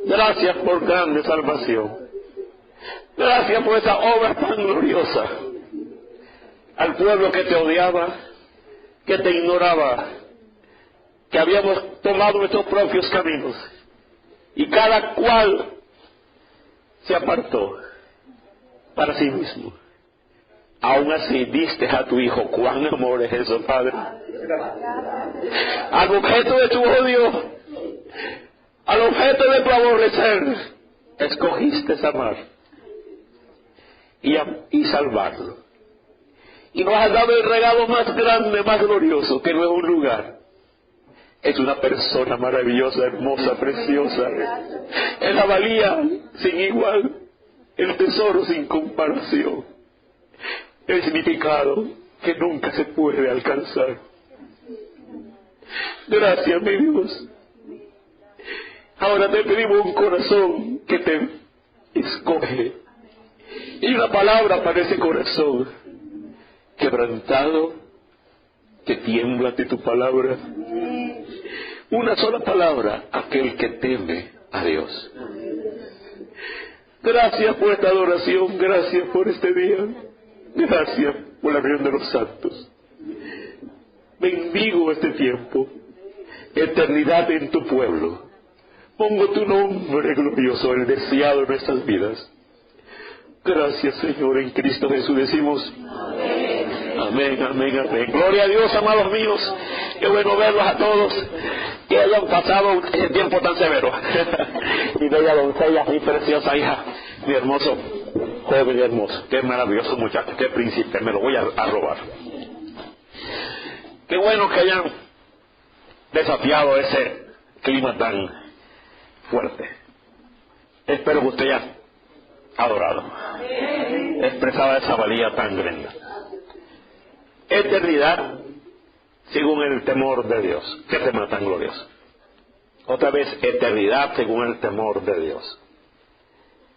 Gracias por grande salvación. Gracias por esa obra tan gloriosa. Al pueblo que te odiaba, que te ignoraba, que habíamos tomado nuestros propios caminos, y cada cual se apartó para sí mismo. Aún así diste a tu Hijo. Cuán amor es eso, Padre. Al objeto de tu odio, al objeto de tu aborrecer, escogiste amar y salvarlo. Y nos has dado el regalo más grande, más glorioso, que no es un lugar, es una persona maravillosa, hermosa, preciosa. Es la valía sin igual, el tesoro sin comparación, el significado que nunca se puede alcanzar. Gracias, mi Dios. Ahora te pedimos un corazón que te escoge, y una palabra para ese corazón quebrantado, que tiembla ante tu palabra. Una sola palabra: aquel que teme a Dios. Gracias por esta adoración, gracias por este día, gracias por la reunión de los santos. Bendigo este tiempo, eternidad en tu pueblo. Pongo tu nombre glorioso, el deseado de nuestras vidas. Gracias, Señor, en Cristo Jesús decimos amén, amén, amén. Gloria a Dios, amados míos. Qué bueno verlos a todos, que hayan pasado ese tiempo tan severo. Mi bella doncella, mi preciosa hija, mi hermoso joven hermoso, qué maravilloso muchacho, qué príncipe, me lo voy a robar. Qué bueno que hayan desafiado ese clima tan fuerte. Espero que usted haya adorado, expresaba esa valía tan grande. Eternidad según el temor de Dios. Qué tema tan glorioso. Otra vez, eternidad según el temor de Dios.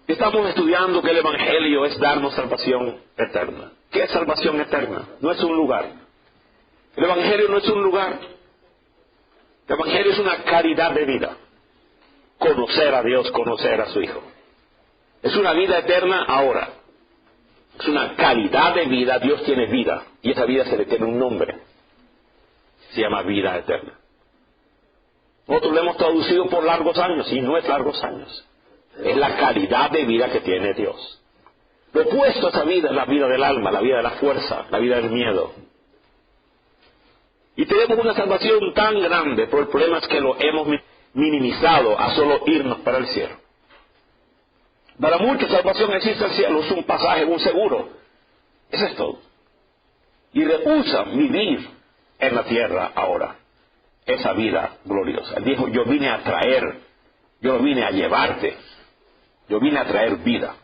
Estamos estudiando que el Evangelio es darnos salvación eterna. ¿Qué es salvación eterna? No es un lugar. El Evangelio no es un lugar. El Evangelio es una calidad de vida. Conocer a Dios, conocer a su Hijo. Es una vida eterna ahora. Es una calidad de vida. Dios tiene vida, y esa vida se le tiene un nombre. Se llama vida eterna. Nosotros lo hemos traducido por largos años, y no es largos años. Es la calidad de vida que tiene Dios. Lo opuesto a esa vida es la vida del alma, la vida de la fuerza, la vida del miedo. Y tenemos una salvación tan grande, pero el problema es que lo hemos minimizado a solo irnos para el cielo. Para muchos salvación existe el cielo, es un pasaje, un seguro. Eso es todo. Y rehusan vivir en la tierra ahora esa vida gloriosa. Él dijo: yo vine a traer, yo vine a llevarte, yo vine a traer vida.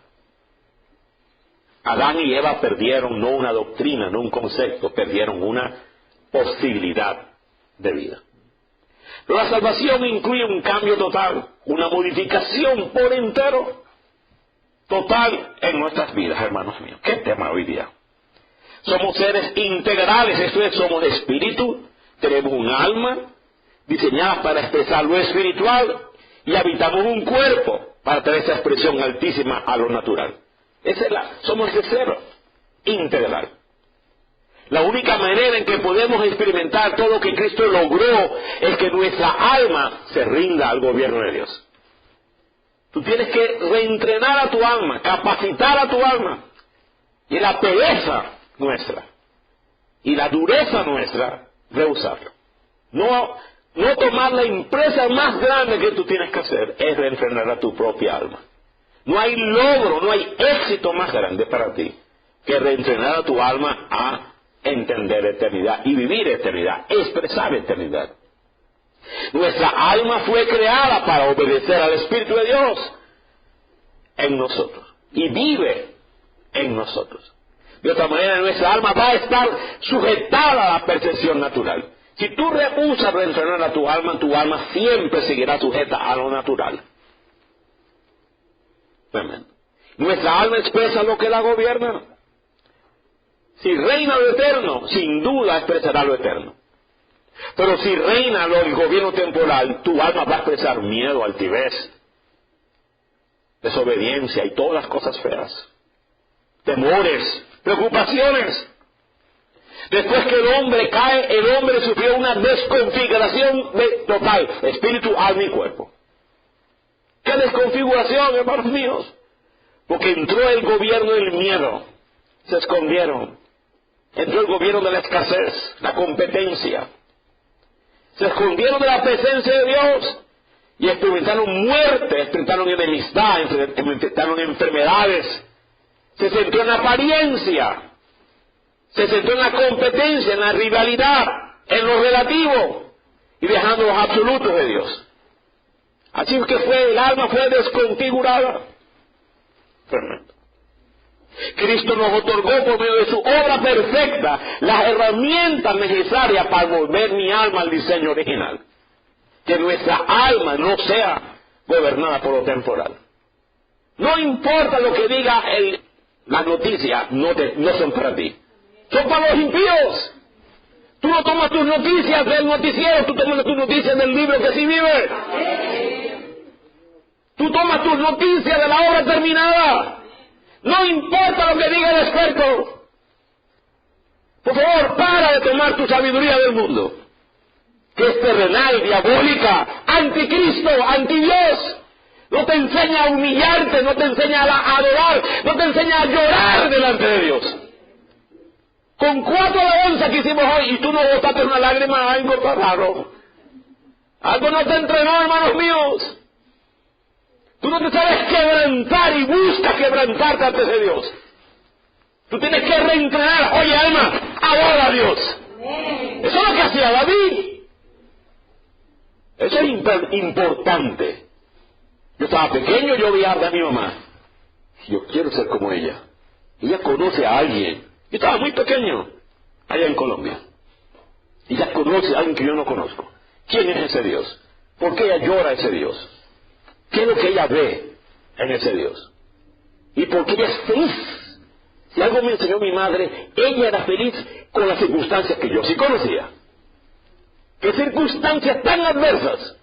Adán y Eva perdieron no una doctrina, no un concepto, perdieron una posibilidad de vida. Pero la salvación incluye un cambio total, una modificación por entero, total en nuestras vidas, hermanos míos. ¿Qué tema hoy día? Somos seres integrales, esto es, somos espíritu, tenemos un alma diseñada para expresar lo espiritual, y habitamos un cuerpo para tener esa expresión altísima a lo natural. Somos de ser integral. La única manera en que podemos experimentar todo lo que Cristo logró es que nuestra alma se rinda al gobierno de Dios. Tú tienes que reentrenar a tu alma, capacitar a tu alma. Y la pereza nuestra y la dureza nuestra, rehusarlo. No tomar la empresa más grande que tú tienes que hacer es reentrenar a tu propia alma. No hay logro, no hay éxito más grande para ti que reentrenar a tu alma a entender eternidad y vivir eternidad, expresar eternidad. Nuestra alma fue creada para obedecer al Espíritu de Dios en nosotros y vive en nosotros. De otra manera, nuestra alma va a estar sujetada a la percepción natural. Si tú rehusas reentrenar a tu alma siempre seguirá sujeta a lo natural. Tremendo. Nuestra alma expresa lo que la gobierna. Si reina lo eterno, sin duda expresará lo eterno. Pero si reina el gobierno temporal, tu alma va a expresar miedo, altivez, desobediencia y todas las cosas feas, temores, preocupaciones. Después que el hombre cae, el hombre sufrió una desconfiguración total, espíritu, alma y cuerpo. ¿Qué desconfiguración, hermanos míos? Porque entró el gobierno del miedo, se escondieron. Entró el gobierno de la escasez, la competencia. Se escondieron de la presencia de Dios y experimentaron muerte, experimentaron enemistad, experimentaron enfermedades. Se centró en la apariencia, se centró en la competencia, en la rivalidad, en lo relativo y dejando los absolutos de Dios. Así que el alma fue desconfigurada. Tremendo. Cristo nos otorgó por medio de su obra perfecta las herramientas necesarias para volver mi alma al diseño original. Que nuestra alma no sea gobernada por lo temporal. No importa lo que diga las noticias, no son para ti. Son para los impíos. Tú no tomas tus noticias del noticiero, tú tomas tus noticias del libro que sí vive. Tú tomas tus noticias de la obra terminada. No importa lo que diga el experto. Por favor, para de tomar tu sabiduría del mundo, que es terrenal, diabólica, anticristo, antidios. No te enseña a humillarte, no te enseña a adorar, no te enseña a llorar delante de Dios. Con 4 alabanzas que hicimos hoy y tú no botaste una lágrima, algo está raro. Algo no te entrenó, hermanos míos. Tú no te sabes quebrantar y buscas quebrantarte ante de Dios. Tú tienes que reentrenar. Oye, alma, adora a Dios. Eso es lo que hacía David. Eso es importante. Yo estaba pequeño, yo veía a mi mamá. Yo quiero ser como ella. Ella conoce a alguien. Yo estaba muy pequeño, allá en Colombia. Y ella conoce a alguien que yo no conozco. ¿Quién es ese Dios? ¿Por qué ella llora a ese Dios? ¿Qué es lo que ella ve en ese Dios? ¿Y por qué ella es feliz? Si algo me enseñó mi madre, ella era feliz con las circunstancias que yo sí conocía. ¿Qué circunstancias tan adversas,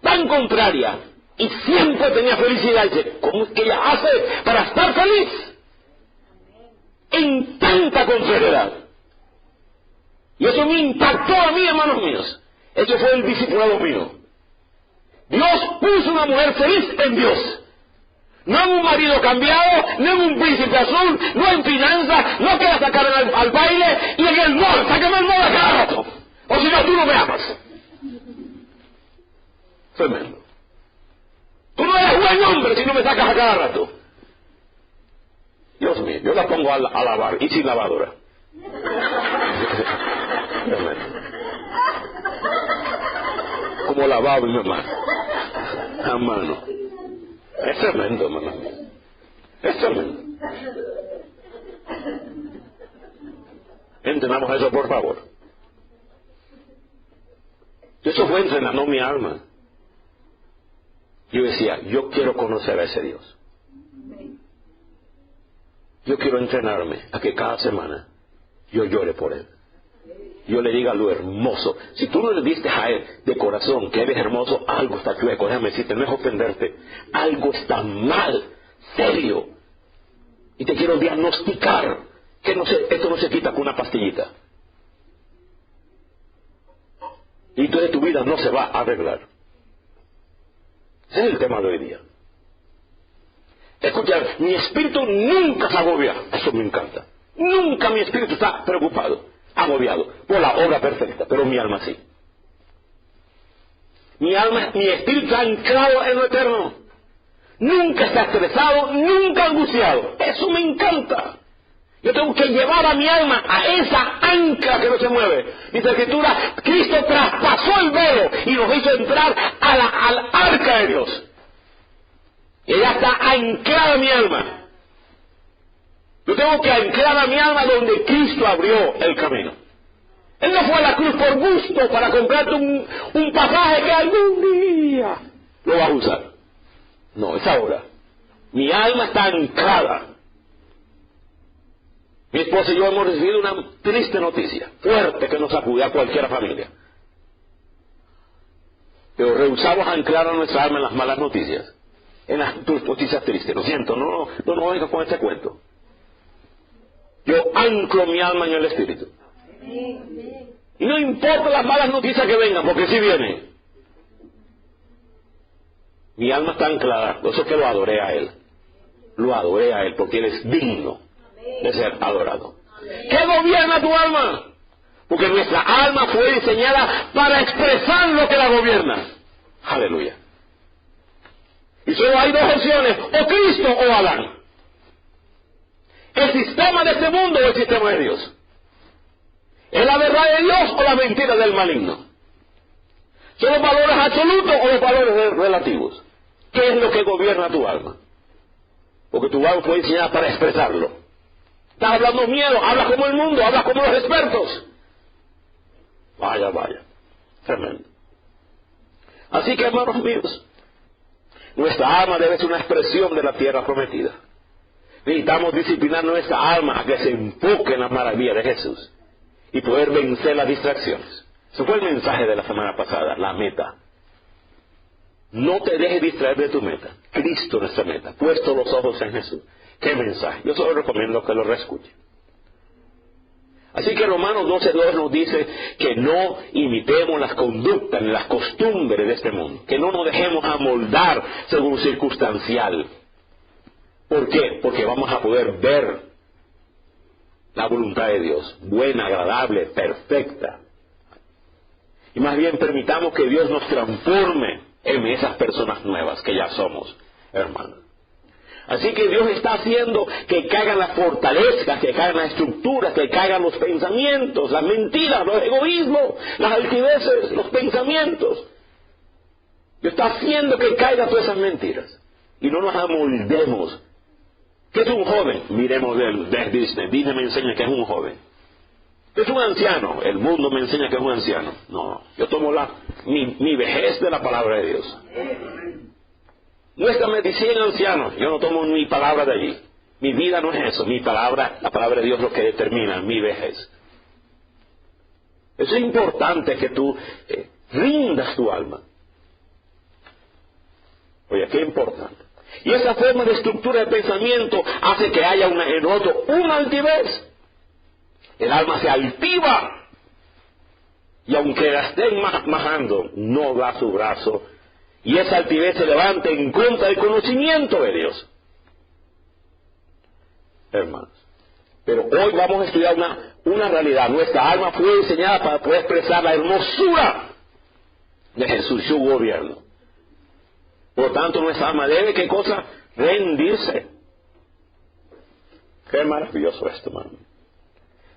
tan contrarias? Y siempre tenía felicidad. Y dice, ¿cómo es que ella hace para estar feliz en tanta contrariedad? Y eso me impactó a mí, hermanos míos. Eso fue el discipulado mío. Dios puso una mujer feliz en Dios. No en un marido cambiado, no en un príncipe azul, no en finanzas, no que la sacaron al baile y en el mall, sácame el mall a cada rato. O si no, tú no me amas. Tremendo. Tú no eres buen hombre si no me sacas a cada rato. Dios mío, yo la pongo a lavar y sin lavadora. Como lavaba mi mamá a mano. Es tremendo, hermano. Es tremendo. Entendamos eso, por favor. Eso fue entrenando mi alma. Yo decía, yo quiero conocer a ese Dios. Yo quiero entrenarme a que cada semana yo llore por Él. Yo le diga lo hermoso. Si tú no le diste a Él de corazón que Él es hermoso, algo está chueco. Déjame decirte, no es ofenderte. Algo está mal, serio. Y te quiero diagnosticar que esto no se quita con una pastillita. Y entonces tu vida no se va a arreglar. Ese es el tema de hoy día. Escucha, mi espíritu nunca se agobia. Eso me encanta. Nunca mi espíritu está preocupado, agobiado por la obra perfecta, pero mi alma sí. Mi espíritu está anclado en lo eterno. Nunca está estresado, nunca angustiado. Eso me encanta. Yo tengo que llevar a mi alma a esa ancla que no se mueve. Dice la Escritura, Cristo traspasó el velo y nos hizo entrar al arca de Dios. Y ella está anclada a mi alma. Yo tengo que anclar a mi alma donde Cristo abrió el camino. Él no fue a la cruz por gusto para comprarte un pasaje que algún día lo vas a usar. No, es ahora. Mi alma está anclada. Mi esposa y yo hemos recibido una triste noticia, fuerte, que nos sacude a cualquier familia. Pero rehusamos anclar a nuestra alma en las malas noticias. en las tus noticias tristes. Lo siento, no vengas con este cuento. Yo anclo mi alma en el Espíritu. Y no importa las malas noticias que vengan, porque sí vienen. Mi alma está anclada, por eso que lo adoré a Él. Lo adoré a Él, porque Él es digno de ser adorado. ¿Qué gobierna tu alma? Porque nuestra alma fue diseñada para expresar lo que la gobierna. Aleluya. Y solo hay dos opciones, o Cristo o Adán. El sistema de este mundo o el sistema de Dios. ¿Es la verdad de Dios o la mentira del maligno? ¿Son los valores absolutos o los valores relativos? ¿Qué es lo que gobierna tu alma? Porque tu alma fue diseñada para expresarlo. Estás hablando miedo, hablas como el mundo, hablas como los expertos. Vaya, tremendo. Así que, hermanos míos, nuestra alma debe ser una expresión de la tierra prometida. Necesitamos disciplinar nuestra alma a que se enfoque en la maravilla de Jesús y poder vencer las distracciones. Ese fue el mensaje de la semana pasada, la meta. No te dejes distraer de tu meta. Cristo es nuestra meta. Puesto los ojos en Jesús. ¿Qué mensaje? Yo solo recomiendo que lo reescuchen. Así que Romanos 12:2 nos dice que no imitemos las conductas ni las costumbres de este mundo. Que no nos dejemos amoldar según circunstancial. ¿Por qué? Porque vamos a poder ver la voluntad de Dios. Buena, agradable, perfecta. Y más bien permitamos que Dios nos transforme en esas personas nuevas que ya somos, hermanos. Así que Dios está haciendo que caigan las fortalezas, que caigan las estructuras, que caigan los pensamientos, las mentiras, los egoísmos, las altiveces, los pensamientos. Dios está haciendo que caigan todas esas mentiras. Y no nos amoldemos. ¿Qué es un joven? Miremos de Disney. Disney me enseña que es un joven. ¿Qué es un anciano? El mundo me enseña que es un anciano. No, yo tomo mi vejez de la palabra de Dios. Nuestra medicina en ancianos, yo no tomo mi palabra de allí. Mi vida no es eso, mi palabra, la palabra de Dios es lo que determina mi vejez. Eso es importante que tú rindas tu alma. Oye, qué importante. Y esa forma de estructura de pensamiento hace que haya en otro una altivez. El alma se altiva. Y aunque la estén majando, no da su brazo. Y esa altivez se levanta en contra del conocimiento de Dios. Hermanos. Pero hoy vamos a estudiar una realidad. Nuestra alma fue diseñada para poder expresar la hermosura de Jesús y su gobierno. Por tanto, nuestra alma debe, ¿qué cosa? Rendirse. Qué maravilloso esto, hermano.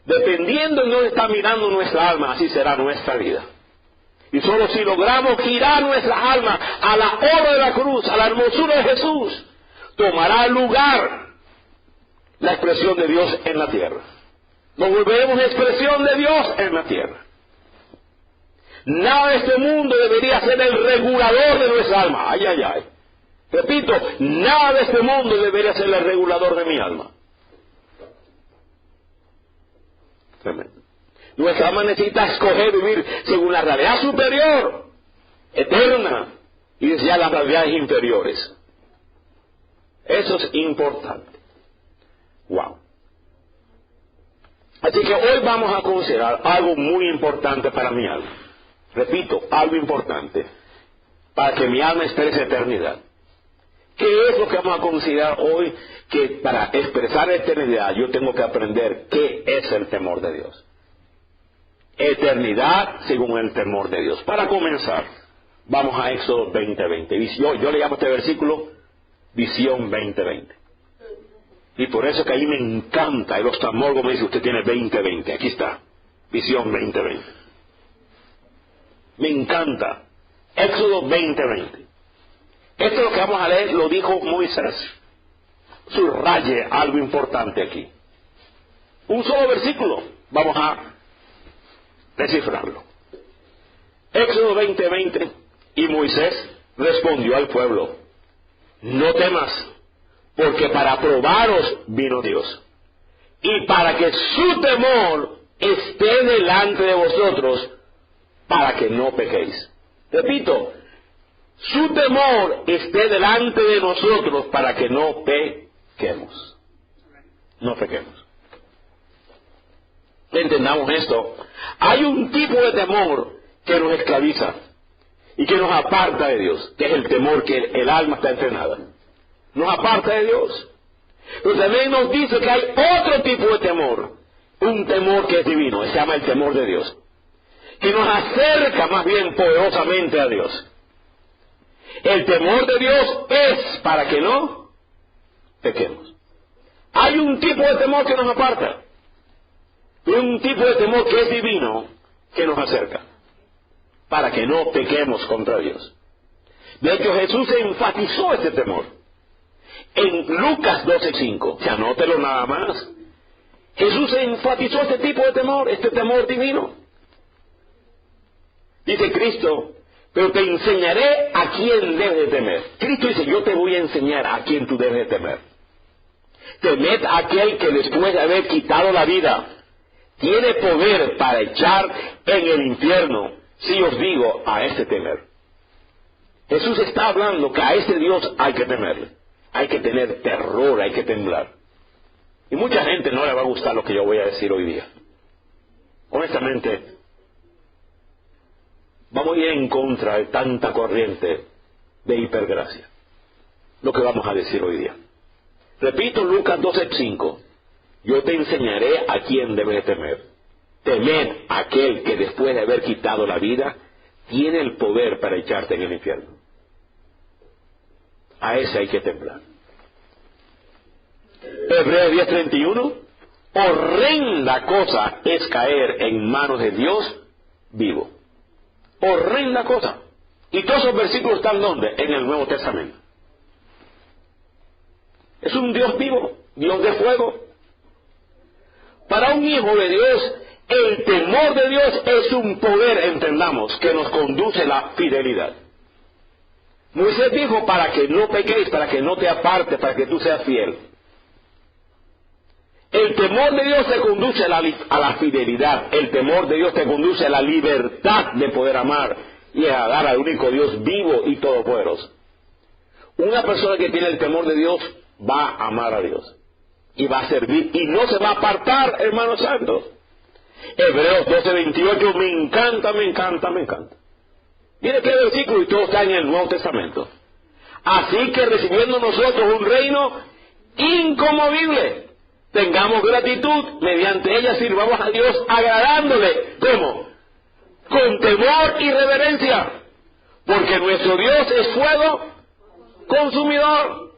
Dependiendo de dónde está mirando nuestra alma, así será nuestra vida. Y solo si logramos girar nuestra alma a la obra de la cruz, a la hermosura de Jesús, tomará lugar la expresión de Dios en la tierra. Nos volveremos expresión de Dios en la tierra. Nada de este mundo debería ser el regulador de nuestra alma. Ay, ay, ay. Repito, nada de este mundo debería ser el regulador de mi alma. Tremendo. Nuestra alma necesita escoger vivir según la realidad superior, eterna, y desear las realidades inferiores. Eso es importante. Wow. Así que hoy vamos a considerar algo muy importante para mi alma. Repito, algo importante para que mi alma exprese eternidad. ¿Qué es lo que vamos a considerar hoy? Que para expresar eternidad yo tengo que aprender qué es el temor de Dios. Eternidad según el temor de Dios. Para comenzar, vamos a Éxodo 20:20. Yo le llamo a este versículo Visión 20:20. Y por eso que ahí me encanta. El oftalmólogo me dice, usted tiene 20:20. Aquí está, Visión 20:20. Me encanta. Éxodo 20:20. Esto es lo que vamos a leer, lo dijo Moisés. Subraye algo importante aquí. Un solo versículo. Vamos a descifrarlo. Éxodo 20:20. Y Moisés respondió al pueblo: no temas, porque para probaros vino Dios, y para que su temor esté delante de vosotros, para que no pequéis. Repito, su temor esté delante de nosotros para que no pequemos. No pequemos. Entendamos esto. Hay un tipo de temor que nos esclaviza y que nos aparta de Dios, que es el temor que el alma está entrenada. Nos aparta de Dios. Pero también nos dice que hay otro tipo de temor, un temor que es divino, se llama el temor de Dios, que nos acerca más bien poderosamente a Dios. El temor de Dios es para que no pequemos. Hay un tipo de temor que nos aparta, y un tipo de temor que es divino, que nos acerca, para que no pequemos contra Dios. De hecho, Jesús enfatizó este temor en Lucas 12:5. Se anótelo nada más. Jesús enfatizó este tipo de temor, este temor divino. Dice Cristo, pero te enseñaré a quién debes de temer. Cristo dice, yo te voy a enseñar a quién tú debes de temer. Temed a aquel que después de haber quitado la vida, tiene poder para echar en el infierno. Si os digo, a este temer. Jesús está hablando que a este Dios hay que temerle. Hay que tener terror, hay que temblar. Y mucha gente no le va a gustar lo que yo voy a decir hoy día. Honestamente, vamos a ir en contra de tanta corriente de hipergracia. Lo que vamos a decir hoy día. Repito, Lucas 12:5. Yo te enseñaré a quién debes temer. Temed a aquel que después de haber quitado la vida, tiene el poder para echarte en el infierno. A ese hay que temblar. Hebreos 10:31. Horrenda cosa es caer en manos de Dios vivo. Horrenda cosa. Y todos esos versículos están ¿dónde? En el Nuevo Testamento. Es un Dios vivo, Dios de fuego. Para un hijo de Dios, el temor de Dios es un poder, entendamos, que nos conduce a la fidelidad. Moisés dijo, para que no pequéis, para que no te apartes, para que tú seas fiel. El temor de Dios te conduce a la fidelidad. El temor de Dios te conduce a la libertad de poder amar y a dar al único Dios vivo y todopoderoso. Una persona que tiene el temor de Dios va a amar a Dios y va a servir y no se va a apartar, hermanos santos. Hebreos 12:28 me encanta, me encanta, me encanta. Mire qué versículo, y todo está en el Nuevo Testamento. Así que recibiendo nosotros un reino inconmovible, tengamos gratitud, mediante ella sirvamos a Dios agradándole. ¿Cómo? Con temor y reverencia, porque nuestro Dios es fuego consumidor.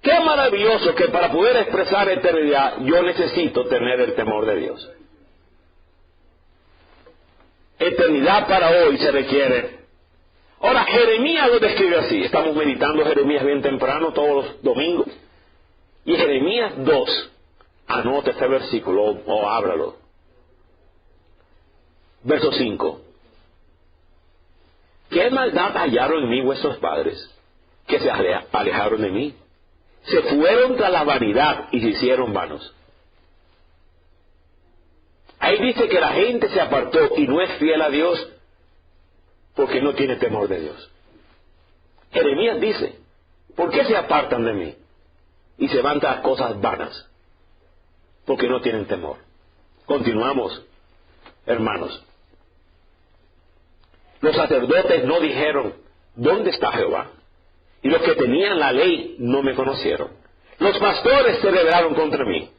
Qué maravilloso que para poder expresar eternidad yo necesito tener el temor de Dios. Eternidad para hoy se requiere. Ahora, Jeremías lo describe así. Estamos meditando Jeremías bien temprano todos los domingos. Y Jeremías 2, anota este versículo o ábralo. Verso 5. ¿Qué maldad hallaron en mí vuestros padres, que se alejaron de mí? Se fueron tras la vanidad y se hicieron vanos. Ahí dice que la gente se apartó y no es fiel a Dios porque no tiene temor de Dios. Jeremías dice, ¿por qué se apartan de mí? Y se van tras cosas vanas, porque no tienen temor. Continuamos, hermanos. Los sacerdotes no dijeron, ¿dónde está Jehová? Y los que tenían la ley no me conocieron. Los pastores se rebelaron contra mí.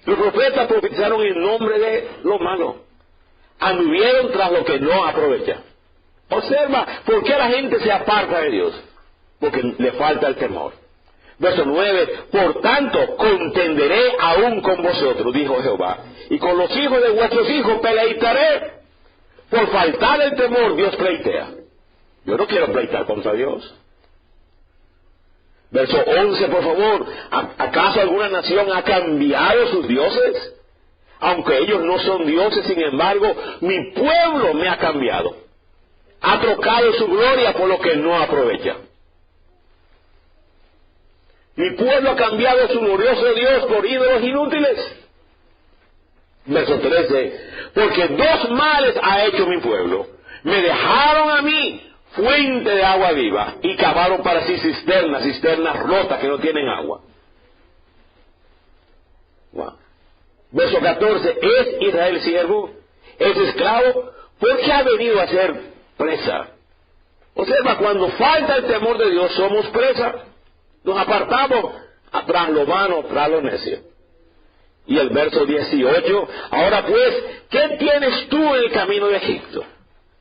Los profetas profetizaron en nombre de lo malo. Anduvieron tras lo que no aprovecha. Observa, ¿por qué la gente se aparta de Dios? Porque le falta el temor. Verso 9, por tanto, contenderé aún con vosotros, dijo Jehová, y con los hijos de vuestros hijos pleitaré. Por faltar el temor, Dios pleitea. Yo no quiero pleitar contra Dios. Verso 11, por favor, ¿acaso alguna nación ha cambiado sus dioses? Aunque ellos no son dioses, sin embargo, mi pueblo me ha cambiado. Ha trocado su gloria por lo que no aprovecha. Mi pueblo ha cambiado su glorioso Dios por ídolos inútiles. Verso 13, porque dos males ha hecho mi pueblo. Me dejaron a mí fuente de agua viva, y cavaron para sí cisternas rotas que no tienen agua. Wow. Verso 14, ¿es Israel siervo? ¿Es esclavo? ¿Por qué ha venido a ser presa? Observa, cuando falta el temor de Dios, somos presa. Nos apartamos tras lo vano, tras lo necio. Y el verso 18, ahora pues, ¿qué tienes tú en el camino de Egipto?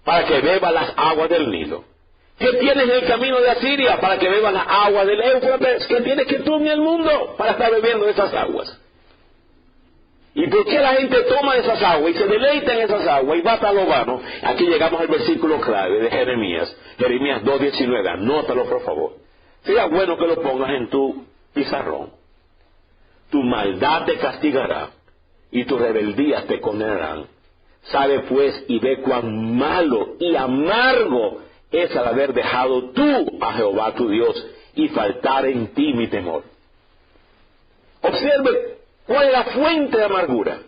Para que beba las aguas del Nilo. ¿Qué tienes en el camino de Asiria? Para que beba las aguas del Éufrates. ¿Qué tienes que tú en el mundo para estar bebiendo esas aguas? ¿Y por qué la gente toma esas aguas y se deleita en esas aguas y va hasta lo vano? Aquí llegamos al versículo clave de Jeremías 2:19. Anótalo, por favor. Sería bueno que lo pongas en tu pizarrón. Tu maldad te castigará y tus rebeldías te condenarán. Sabe pues y ve cuán malo y amargo es al haber dejado tú a Jehová tu Dios y faltar en ti mi temor. Observe cuál es la fuente de amargura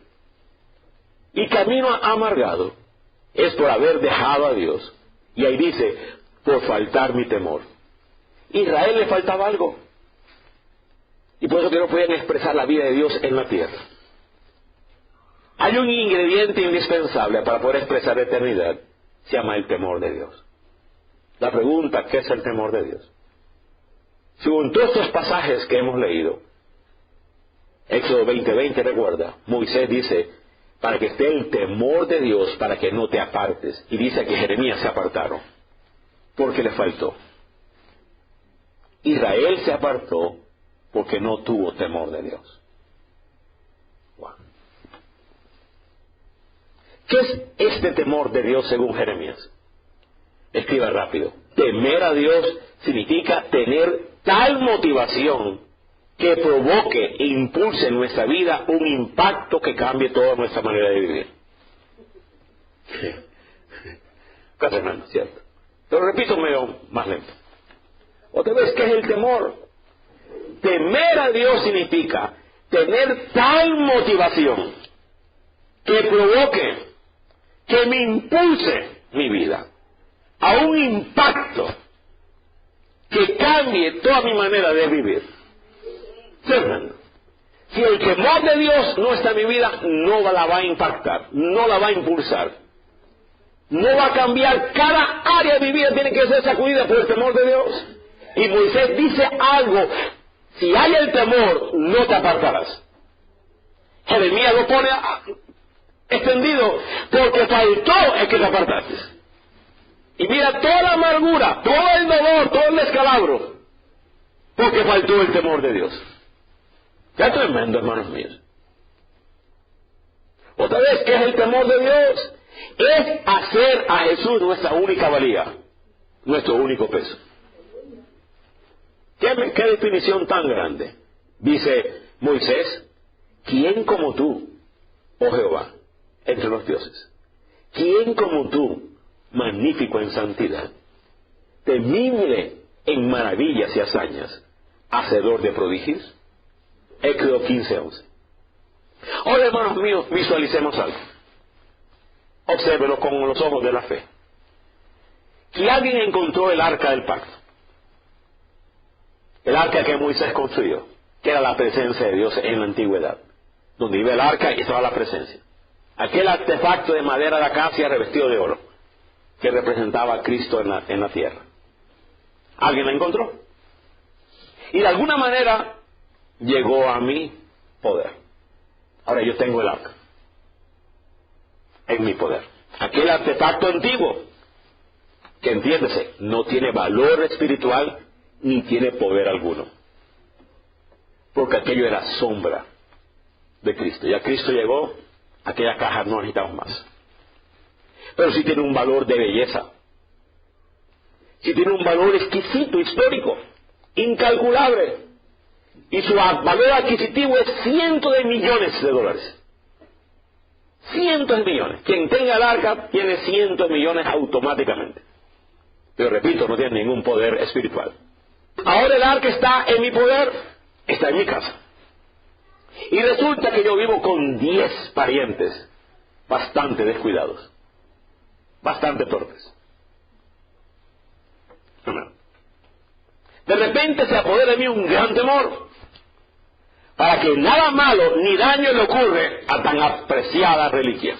y camino amargado. Es por haber dejado a Dios. Y ahí dice, por faltar mi temor. Israel le faltaba algo. Y por eso que no podían expresar la vida de Dios en la tierra. Hay un ingrediente indispensable para poder expresar la eternidad. Se llama el temor de Dios. La pregunta, ¿qué es el temor de Dios? Según todos estos pasajes que hemos leído, Éxodo 20:20, recuerda, Moisés dice, para que esté el temor de Dios, para que no te apartes. Y dice que Jeremías se apartaron, porque le faltó. Israel se apartó porque no tuvo temor de Dios. Wow. ¿Qué es este temor de Dios según Jeremías? Escriba rápido. Temer a Dios significa tener tal motivación que provoque e impulse en nuestra vida un impacto que cambie toda nuestra manera de vivir. Casi hermano, ¿cierto? Pero repito medio más lento. Otra vez, ¿qué es el temor? Temer a Dios significa tener tal motivación que provoque, que me impulse mi vida a un impacto que cambie toda mi manera de vivir. Sí, hermano. Si el temor de Dios no está en mi vida, no la va a impactar, no la va a impulsar, no va a cambiar. Cada área de mi vida tiene que ser sacudida por el temor de Dios. Y Moisés dice algo: si hay el temor, no te apartarás. Jeremías lo pone extendido, porque faltó es que te apartaste. Y mira toda la amargura, todo el dolor, todo el descalabro, porque faltó el temor de Dios. ¡Qué tremendo, hermanos míos! Otra vez, ¿qué es el temor de Dios? Es hacer a Jesús nuestra única valía, nuestro único peso. ¿Qué definición tan grande? Dice Moisés, ¿quién como tú, oh Jehová, entre los dioses? ¿Quién como tú, magnífico en santidad, temible en maravillas y hazañas, hacedor de prodigios? Éxodo 15:11. Ahora, hermanos míos, visualicemos algo. Obsérvelo con los ojos de la fe. Que alguien encontró el arca del pacto. El arca que Moisés construyó, que era la presencia de Dios en la antigüedad. Donde iba el arca y estaba la presencia. Aquel artefacto de madera de acacia revestido de oro, que representaba a Cristo en la tierra. ¿Alguien la encontró? Y de alguna manera llegó a mi poder. Ahora yo tengo el arca en mi poder. Aquel artefacto antiguo, que entiéndese, no tiene valor espiritual ni tiene poder alguno, porque aquello era sombra de Cristo. Ya Cristo llegó, aquella caja no necesitamos más. Pero sí tiene un valor de belleza, sí tiene un valor exquisito, histórico, incalculable. Y su valor adquisitivo es cientos de millones de dólares. Cientos de millones. Quien tenga el arca tiene cientos de millones automáticamente. Pero repito, no tiene ningún poder espiritual. Ahora el arca está en mi poder, está en mi casa. Y resulta que yo vivo con 10 parientes bastante descuidados, bastante torpes. De repente se apodera de mí un gran temor, para que nada malo ni daño le ocurre a tan apreciada reliquia.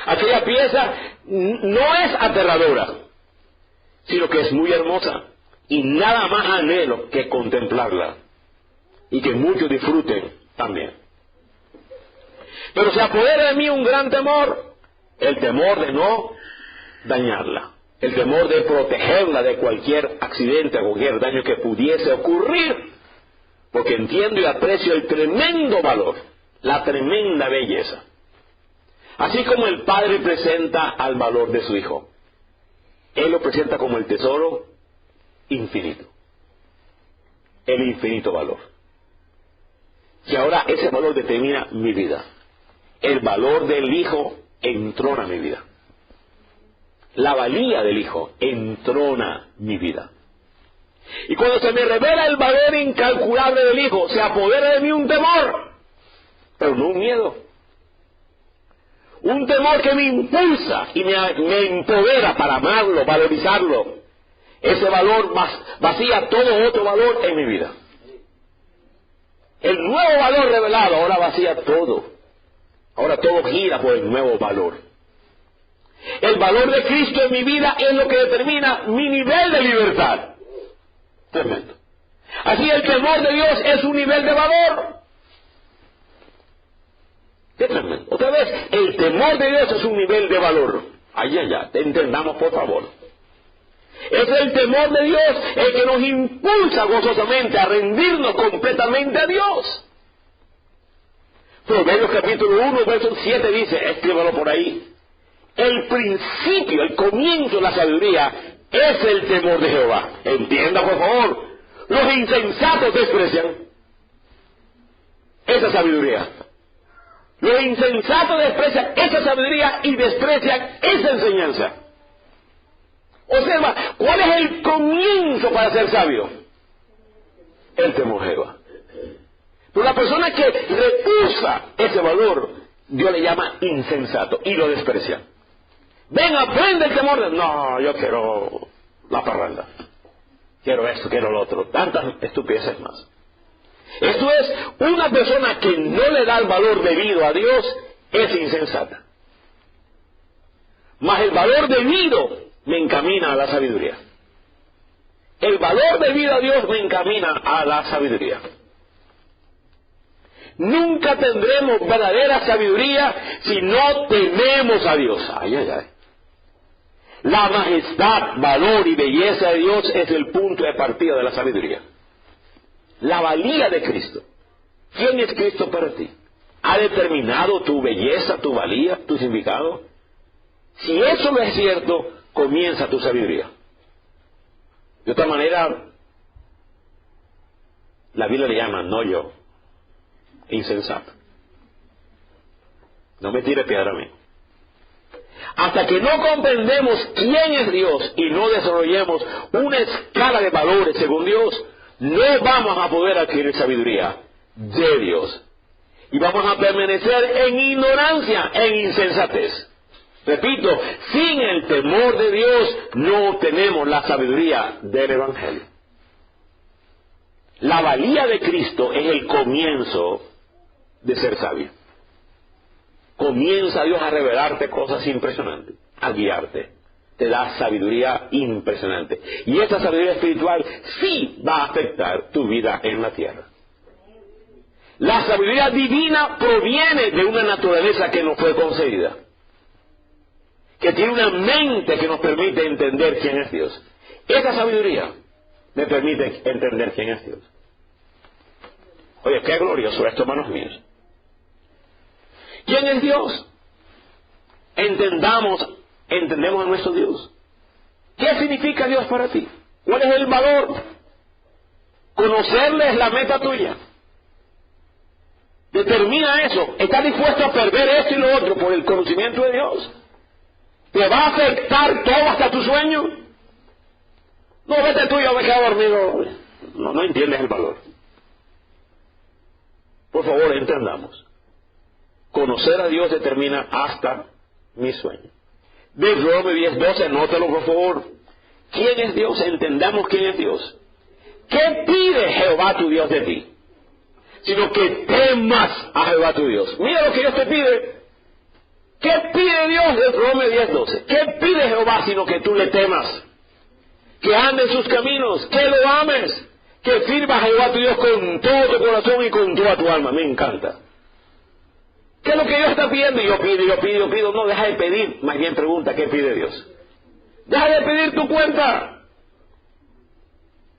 Aquella pieza no es aterradora, sino que es muy hermosa, y nada más anhelo que contemplarla, y que muchos disfruten también. Pero se apodera de mí un gran temor, el temor de no dañarla, el temor de protegerla de cualquier accidente, cualquier daño que pudiese ocurrir, porque entiendo y aprecio el tremendo valor, la tremenda belleza. Así como el Padre presenta al valor de su Hijo, Él lo presenta como el tesoro infinito, el infinito valor. Y ahora ese valor determina mi vida. El valor del Hijo entrona mi vida. La valía del Hijo entrona mi vida. Y cuando se me revela el valor incalculable del Hijo, se apodera de mí un temor, pero no un miedo. Un temor que me impulsa y me empodera para amarlo, valorizarlo. Ese valor vacía todo otro valor en mi vida. El nuevo valor revelado ahora vacía todo. Ahora todo gira por el nuevo valor. El valor de Cristo en mi vida es lo que determina mi nivel de libertad. Tremendo. Así el temor de Dios es un nivel de valor. Qué tremendo. Otra vez, el temor de Dios es un nivel de valor. Ay, entendamos por favor. Es el temor de Dios el que nos impulsa gozosamente a rendirnos completamente a Dios. Proverbios capítulo 1, verso 7 dice, escríbalo por ahí, el principio, el comienzo de la sabiduría es el temor de Jehová. Entienda por favor, los insensatos desprecian esa sabiduría. Los insensatos desprecian esa sabiduría y desprecian esa enseñanza. Observa, ¿cuál es el comienzo para ser sabio? El temor de Jehová. Pero la persona que rehúsa ese valor, Dios le llama insensato y lo desprecia. Ven, aprende el temor de... No, yo quiero la parranda. Quiero esto, quiero lo otro. Tantas estupideces más. Esto es, una persona que no le da el valor debido a Dios es insensata. Mas el valor debido me encamina a la sabiduría. El valor debido a Dios me encamina a la sabiduría. Nunca tendremos verdadera sabiduría si no tememos a Dios. La majestad, valor y belleza de Dios es el punto de partida de la sabiduría. La valía de Cristo. ¿Quién es Cristo para ti? ¿Ha determinado tu belleza, tu valía, tu significado? Si eso no es cierto, comienza tu sabiduría. De otra manera, la Biblia le llama, no yo, insensato. No me tire piedra a mí. Hasta que no comprendemos quién es Dios y no desarrollemos una escala de valores según Dios, no vamos a poder adquirir sabiduría de Dios. Y vamos a permanecer en ignorancia, en insensatez. Repito, sin el temor de Dios no tenemos la sabiduría del Evangelio. La valía de Cristo es el comienzo de ser sabio. Comienza Dios a revelarte cosas impresionantes, a guiarte. Te da sabiduría impresionante. Y esa sabiduría espiritual sí va a afectar tu vida en la tierra. La sabiduría divina proviene de una naturaleza que nos fue concedida, que tiene una mente que nos permite entender quién es Dios. Esa sabiduría me permite entender quién es Dios. Oye, qué glorioso esto, hermanos míos. ¿Quién es Dios? Entendemos a nuestro Dios. ¿Qué significa Dios para ti? ¿Cuál es el valor? Conocerle es la meta tuya. Determina eso. ¿Estás dispuesto a perder esto y lo otro por el conocimiento de Dios? ¿Te va a afectar todo hasta tu sueño? No, vete tú, yo me quedo dormido. No entiendes el valor. Por favor, entendamos. Conocer a Dios determina hasta mi sueño. Deuteronomio 10:12, nótelo por favor. quién es Dios, entendamos quién es Dios. ¿Qué pide Jehová tu Dios de ti? Sino que temas a Jehová tu Dios. Mira lo que Dios te pide. ¿Qué pide Dios? Deuteronomio 10:12. ¿Qué pide Jehová sino que tú le temas? Que ande en sus caminos, que lo ames, que sirvas a Jehová tu Dios con todo tu corazón y con toda tu alma. Me encanta. ¿Qué es lo que Dios está pidiendo? Y yo pido. No, deja de pedir. Más bien pregunta, ¿qué pide Dios? Deja de pedir tu cuenta.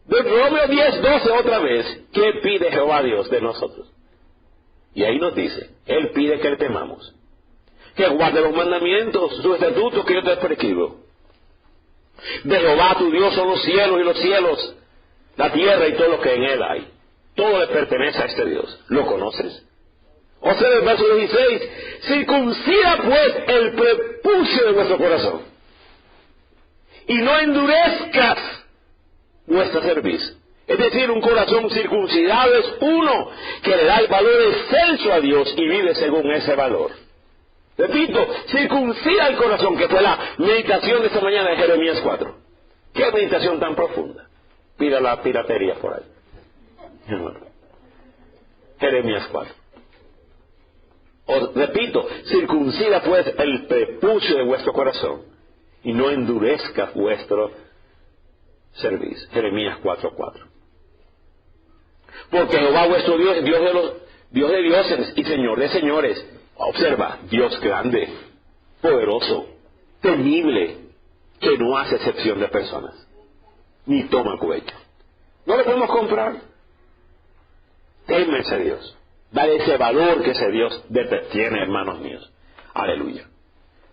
Deuteronomio 10:12 otra vez. ¿Qué pide Jehová Dios de nosotros? Y ahí nos dice, Él pide que le temamos, que guarde los mandamientos, sus estatutos que yo te prescribo. De Jehová tu Dios son los cielos y los cielos, la tierra y todo lo que en él hay. Todo le pertenece a este Dios. ¿Lo conoces? O sea, el verso 16, circuncida pues el prepucio de vuestro corazón y no endurezcas vuestra cerviz. Es decir, un corazón circuncidado es uno que le da el valor excelso a Dios y vive según ese valor. Repito, circuncida el corazón, que fue la meditación de esta mañana de Jeremías 4. ¿Qué meditación tan profunda? Pida la piratería por ahí. Jeremías 4. Repito, circuncida pues el prepucio de vuestro corazón y no endurezca vuestro cerviz. Jeremías 4:4. Porque Jehová vuestro Dios es Dios de dioses y Señor de señores. Observa, Dios grande, poderoso, temible, que no hace excepción de personas, ni toma cuello. No le podemos comprar. Teme ese Dios. Dale ese valor que ese Dios tiene, hermanos míos. Aleluya.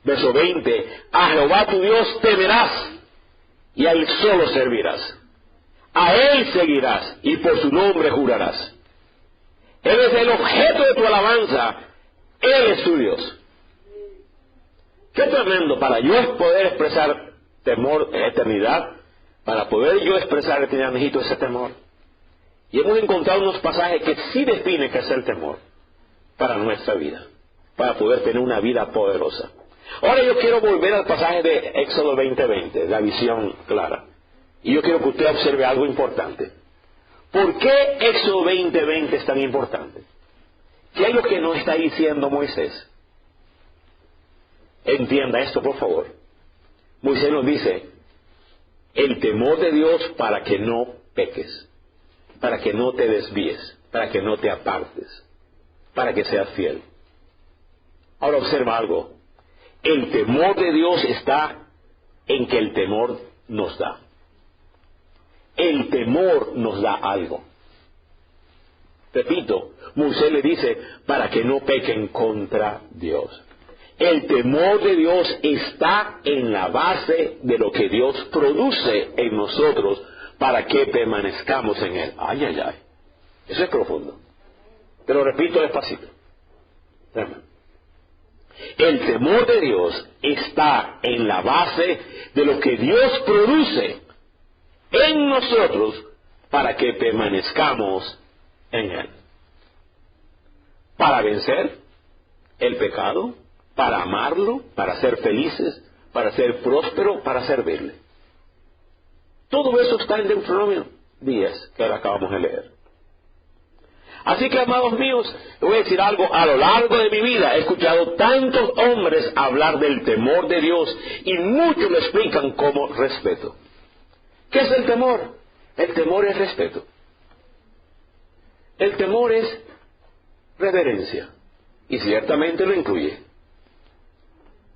Verso 20. A Jehová tu Dios temerás, y a Él solo servirás. A Él seguirás, y por su nombre jurarás. Él es el objeto de tu alabanza. Él es tu Dios. Qué tremendo para yo poder expresar temor, eternidad. Para poder yo expresar eternidad, necesito ese temor. Y hemos encontrado unos pasajes que sí definen qué es el temor para nuestra vida, para poder tener una vida poderosa. Ahora yo quiero volver al pasaje de Éxodo 20:20, la visión clara. Y yo quiero que usted observe algo importante. ¿Por qué Éxodo 20:20 es tan importante? ¿Qué es lo que nos está diciendo Moisés? Entienda esto, por favor. Moisés nos dice, el temor de Dios para que no peques, para que no te desvíes, para que no te apartes, para que seas fiel. Ahora observa algo. El temor de Dios está en que el temor nos da. El temor nos da algo. Repito, Moisés le dice, para que no pequen contra Dios. El temor de Dios está en la base de lo que Dios produce en nosotros para que permanezcamos en Él. Ay, ay, ay. Eso es profundo. Te lo repito despacito. El temor de Dios está en la base de lo que Dios produce en nosotros para que permanezcamos en Él. Para vencer el pecado, para amarlo, para ser felices, para ser prósperos, para servirle. Todo eso está en Deuteronomio 10, que ahora acabamos de leer. Así que, amados míos, les voy a decir algo. A lo largo de mi vida he escuchado tantos hombres hablar del temor de Dios y muchos lo explican como respeto. ¿Qué es el temor? El temor es respeto. El temor es reverencia. Y ciertamente lo incluye.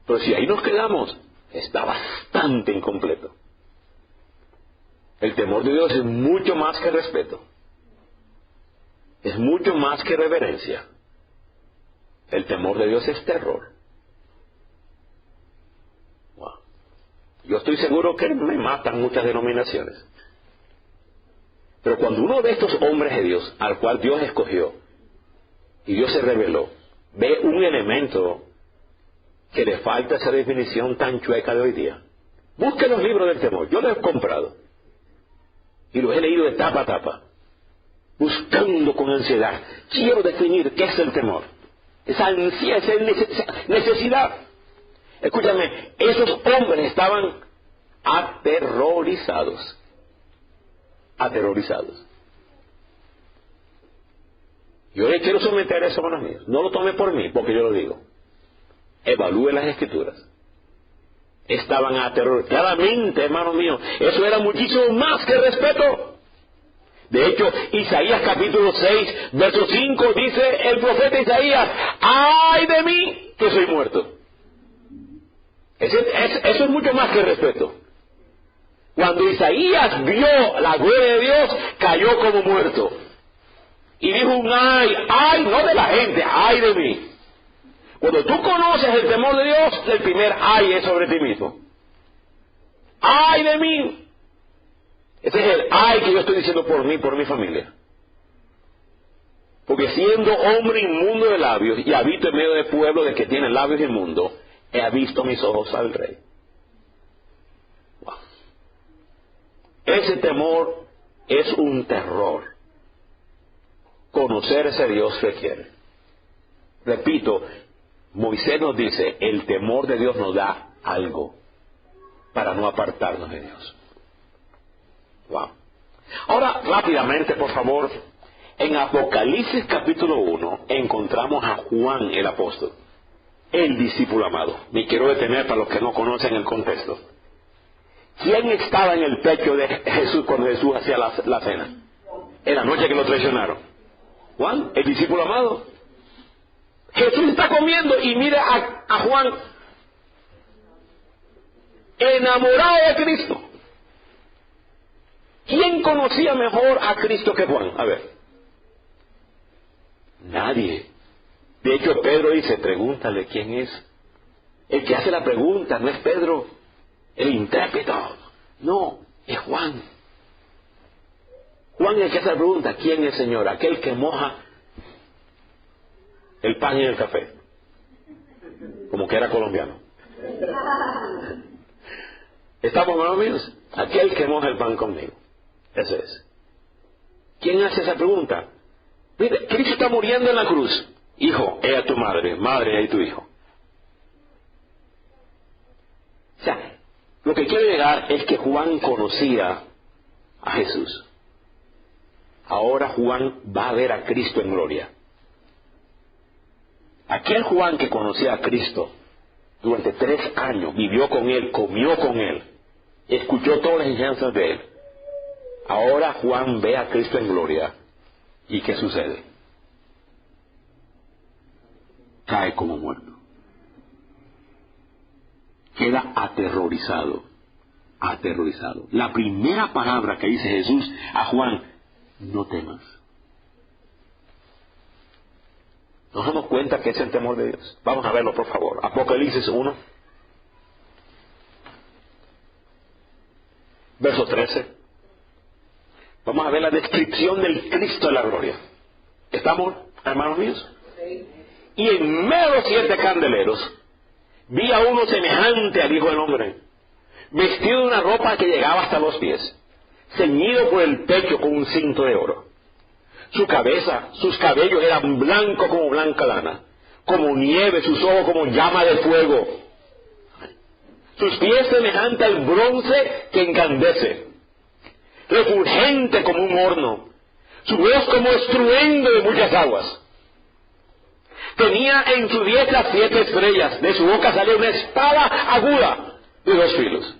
Pero si ahí nos quedamos, está bastante incompleto. El temor de Dios es mucho más que respeto. Es mucho más que reverencia. El temor de Dios es terror. Wow. Yo estoy seguro que me matan muchas denominaciones. Pero cuando uno de estos hombres de Dios, al cual Dios escogió, y Dios se reveló, ve un elemento que le falta esa definición tan chueca de hoy día. Busque los libros del temor. Yo los he comprado. Y los he leído de tapa a tapa. Buscando con ansiedad. Quiero definir qué es el temor. Esa ansiedad, esa necesidad. Escúchame, esos hombres estaban aterrorizados. Aterrorizados. Yo le quiero someter eso, hermanos míos. No lo tome por mí, porque yo lo digo. Evalúe las Escrituras. Estaban aterrorizados. Claramente, hermanos míos, eso era muchísimo más que respeto. De hecho, Isaías capítulo 6, verso 5, dice el profeta Isaías: ¡ay de mí, que soy muerto! Eso es mucho más que respeto. Cuando Isaías vio la gloria de Dios, cayó como muerto. Y dijo un ay no de la gente, ay de mí. Cuando tú conoces el temor de Dios, el primer ay es sobre ti mismo. Ay de mí. Ese es el ay que yo estoy diciendo por mí, por mi familia. Porque siendo hombre inmundo de labios y habito en medio de pueblo de que tiene labios inmundos, he visto mis ojos al Rey. Wow. Ese temor es un terror. Conocer ese Dios requiere. Repito, Moisés nos dice, el temor de Dios nos da algo para no apartarnos de Dios. Wow. Ahora, rápidamente, por favor, en Apocalipsis capítulo 1 encontramos a Juan el apóstol, el discípulo amado. Me quiero detener para los que no conocen el contexto. ¿Quién estaba en el pecho de Jesús cuando Jesús hacía la cena? En la noche que lo traicionaron. Juan, el discípulo amado. Jesús está comiendo y mira a Juan enamorado de Cristo. ¿Quién conocía mejor a Cristo que Juan? A ver. Nadie. De hecho, Pedro dice, pregúntale quién es. El que hace la pregunta no es Pedro, el intrépido. No, es Juan. Juan es el que hace la pregunta, ¿quién es, Señor? Aquel que moja el pan y el café. Como que era colombiano. ¿Estamos, hermanos míos? Aquel que moja el pan conmigo. Ese es. ¿Quién hace esa pregunta? Mire, Cristo está muriendo en la cruz. Hijo, he a tu madre. Madre, he a tu hijo. O sea, lo que quiero llegar es que Juan conocía a Jesús. Ahora Juan va a ver a Cristo en gloria. Aquel Juan que conocía a Cristo durante 3 años, vivió con Él, comió con Él, escuchó todas las enseñanzas de Él. Ahora Juan ve a Cristo en gloria. ¿Y qué sucede? Cae como muerto. Queda aterrorizado. Aterrorizado. La primera palabra que dice Jesús a Juan: no temas. ¿Nos damos cuenta que es el temor de Dios? Vamos a verlo, por favor. Apocalipsis 1, verso 13. Vamos a ver la descripción del Cristo de la gloria. ¿Estamos, hermanos míos? Y en medio de los 7 candeleros vi a uno semejante al Hijo del Hombre, vestido de una ropa que llegaba hasta los pies, ceñido por el pecho con un cinto de oro. Su cabeza, sus cabellos eran blancos como blanca lana, como nieve, sus ojos como llama de fuego, sus pies semejantes al bronce que incandesce, refulgente como un horno, su voz como estruendo de muchas aguas. Tenía en su diestra 7 estrellas, de su boca salía una espada aguda de 2 filos.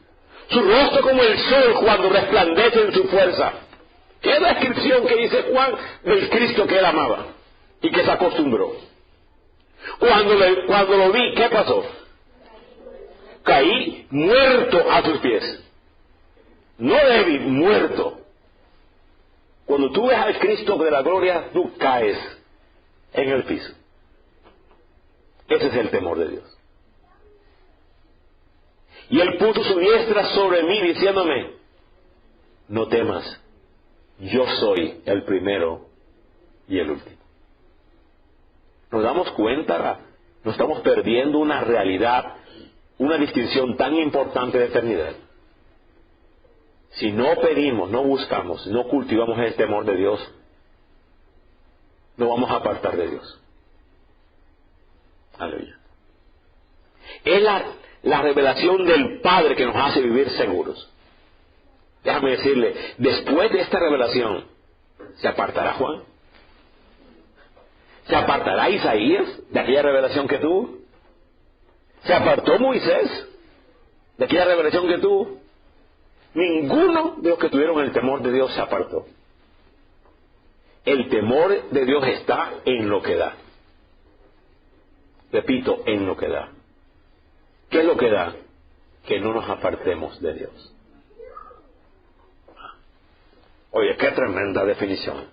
Su rostro como el sol cuando resplandece en su fuerza. ¿Qué es la descripción que dice Juan del Cristo que él amaba y que se acostumbró? Cuando lo vi, ¿qué pasó? Caí muerto a sus pies. No débil, muerto. Cuando tú ves al Cristo de la gloria, tú caes en el piso. Ese es el temor de Dios. Y Él puso su diestra sobre mí diciéndome: no temas, yo soy el primero y el último. ¿Nos damos cuenta? No estamos perdiendo una realidad, una distinción tan importante de eternidad. Si no pedimos, no buscamos, no cultivamos el temor de Dios, no vamos a apartar de Dios. Aleluya. Es la revelación del Padre que nos hace vivir seguros. Déjame decirle, después de esta revelación, ¿se apartará Juan? ¿Se apartará Isaías de aquella revelación que tuvo? ¿Se apartó Moisés de aquella revelación que tuvo? Ninguno de los que tuvieron el temor de Dios se apartó. El temor de Dios está en lo que da. Repito, en lo que da. ¿Qué es lo que da? Que no nos apartemos de Dios. Oye, qué tremenda definición.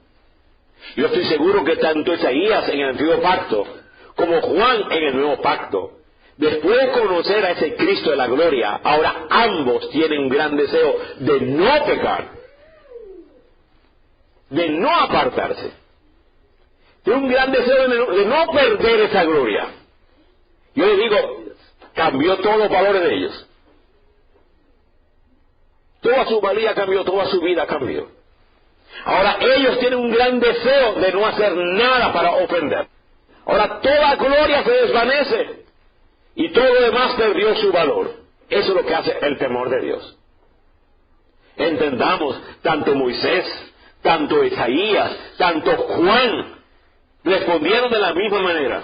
Yo estoy seguro que tanto Isaías en el Antiguo Pacto como Juan en el Nuevo Pacto, después de conocer a ese Cristo de la gloria, ahora ambos tienen un gran deseo de no pecar, de no apartarse. Tienen un gran deseo de no perder esa gloria. Yo le digo, cambió todos los valores de ellos. Toda su valía cambió, toda su vida cambió. Ahora ellos tienen un gran deseo de no hacer nada para ofender. Ahora toda gloria se desvanece y todo lo demás perdió su valor. Eso es lo que hace el temor de Dios. Entendamos, tanto Moisés, tanto Isaías, tanto Juan respondieron de la misma manera.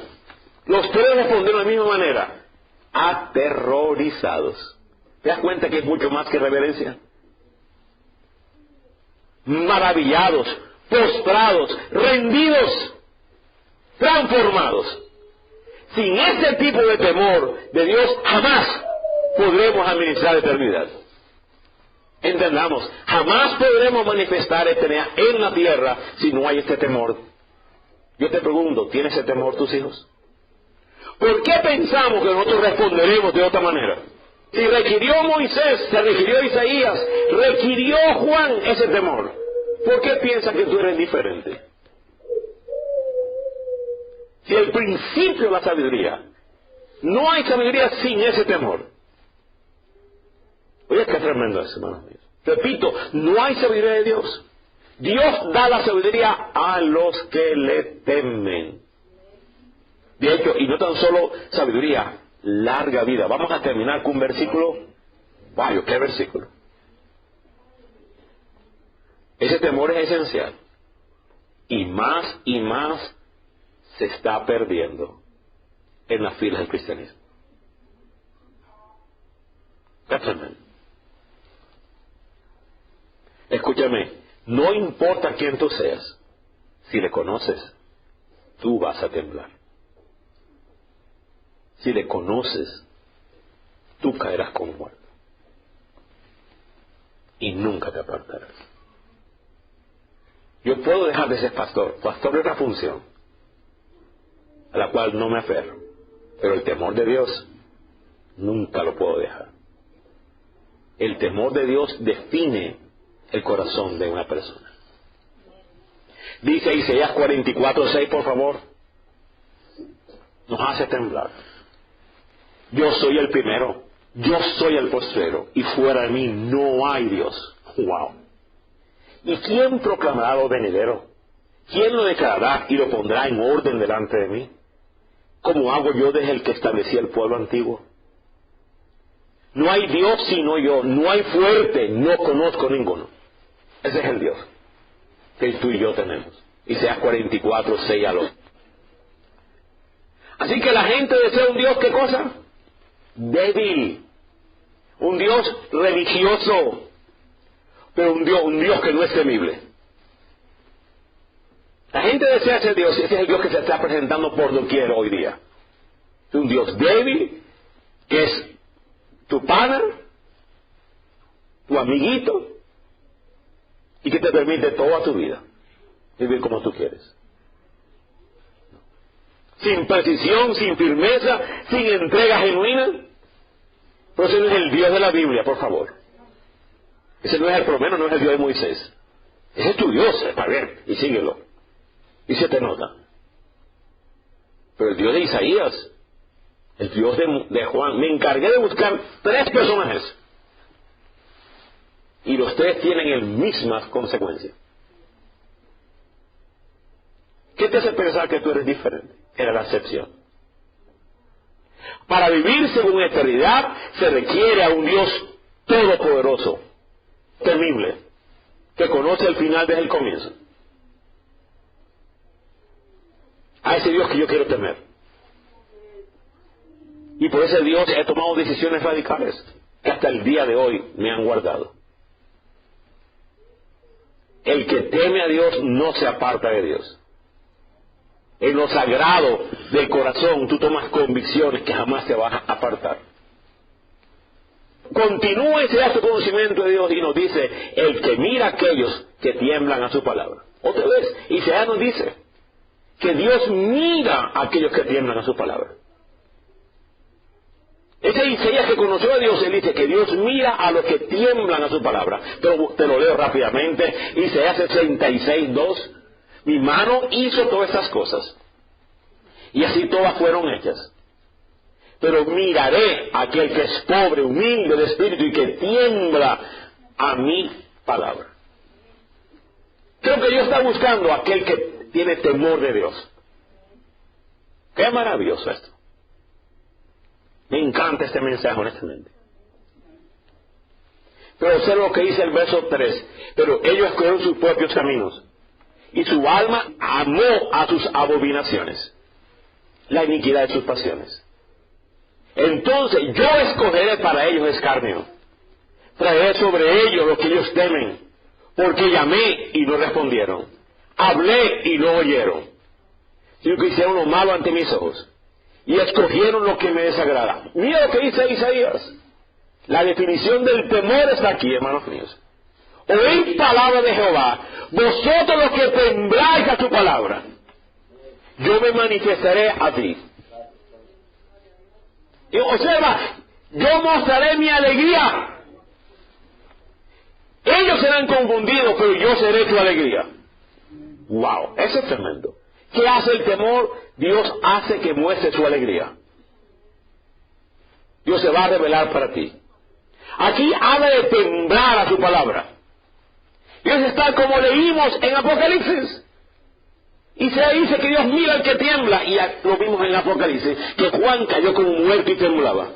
Los tres respondieron de la misma manera, aterrorizados. ¿Te das cuenta que es mucho más que reverencia? Maravillados, postrados, rendidos, transformados. Sin ese tipo de temor de Dios jamás podremos administrar eternidad. Entendamos, jamás podremos manifestar eternidad en la tierra si no hay este temor. Yo te pregunto, ¿tienes ese temor tus hijos? ¿Por qué pensamos que nosotros responderemos de otra manera? Si requirió Moisés, se requirió Isaías, requirió Juan ese temor, ¿por qué piensas que tú eres diferente? Si el principio de la sabiduría, no hay sabiduría sin ese temor. Oye, qué tremendo es, hermanos míos. Repito, no hay sabiduría de Dios. Dios da la sabiduría a los que le temen. De hecho, y no tan solo sabiduría, larga vida. Vamos a terminar con un versículo. Vaya, ¿qué versículo? Ese temor es esencial. Y más se está perdiendo en las filas del cristianismo. Qué tremendo. Escúchame, no importa quién tú seas, si le conoces, tú vas a temblar. Si le conoces, tú caerás como muerto. Y nunca te apartarás. Yo puedo dejar de ser pastor. Pastor es una función a la cual no me aferro. Pero el temor de Dios, nunca lo puedo dejar. El temor de Dios define el corazón de una persona. Dice Isaías 44:6, por favor. Nos hace temblar. Yo soy el primero, yo soy el postrero, y fuera de mí no hay Dios. ¡Wow! ¿Y quién proclamará lo venidero? ¿Quién lo declarará y lo pondrá en orden delante de mí? ¿Cómo hago yo desde el que establecí el pueblo antiguo? No hay Dios sino yo, no hay fuerte, no conozco ninguno. Ese es el Dios que tú y yo tenemos. Isaías 44:6 al 8. Así que la gente desea un Dios, ¿qué cosa? Débil. Un Dios religioso, pero un Dios que no es temible. La gente desea ese Dios, ese es el Dios que se está presentando por doquier hoy día. Un Dios débil, que es tu pana, tu amiguito, y que te permite toda tu vida vivir como tú quieres. Sin precisión, sin firmeza, sin entrega genuina. Pero ese no es el Dios de la Biblia, por favor. Ese no es el promeno, no es el Dios de Moisés. Ese es tu Dios, para ver, y síguelo. Y se te nota. Pero el Dios de Isaías, el Dios de Juan, me encargué de buscar 3 personajes. Y los 3 tienen las mismas consecuencias. ¿Qué te hace pensar que tú eres diferente? Era la excepción. Para vivir según eternidad se requiere a un Dios todopoderoso, temible, que conoce el final desde el comienzo. A ese Dios que yo quiero temer. Y por ese Dios he tomado decisiones radicales que hasta el día de hoy me han guardado. El que teme a Dios no se aparta de Dios. En lo sagrado del corazón tú tomas convicciones que jamás te vas a apartar. Continúa y se da su conocimiento de Dios y nos dice, el que mira a aquellos que tiemblan a su palabra. Otra vez, Isaías nos dice que Dios mira a aquellos que tiemblan a su palabra. Ese Isaías que conoció a Dios, él dice que Dios mira a los que tiemblan a su palabra. Pero te lo leo rápidamente. Isaías 66:2. Mi mano hizo todas estas cosas, y así todas fueron hechas. Pero miraré a aquel que es pobre, humilde de espíritu y que tiembla a mi palabra. Creo que Dios está buscando a aquel que tiene temor de Dios. Qué maravilloso esto. Me encanta este mensaje, honestamente. Pero observa lo que dice el verso 3. Pero ellos escogieron sus propios caminos, y su alma amó a sus abominaciones, la iniquidad de sus pasiones. Entonces yo escogeré para ellos escarnio, traeré sobre ellos lo que ellos temen, porque llamé y no respondieron, hablé y no oyeron, sino que hicieron lo malo ante mis ojos, y escogieron lo que me desagrada. Mira lo que dice Isaías. La definición del temor está aquí, hermanos míos. Oíd palabra de Jehová, vosotros los que tembláis a su palabra, yo me manifestaré a ti. Y observa, yo mostraré mi alegría. Ellos serán confundidos, pero yo seré tu alegría. Wow, eso es tremendo. ¿Qué hace el temor? Dios hace que muestre su alegría. Dios se va a revelar para ti. Aquí habla de temblar a su palabra. Dios está como leímos en Apocalipsis. Y se dice que Dios mira al que tiembla. Y lo vimos en Apocalipsis, que Juan cayó como muerto y temblaba.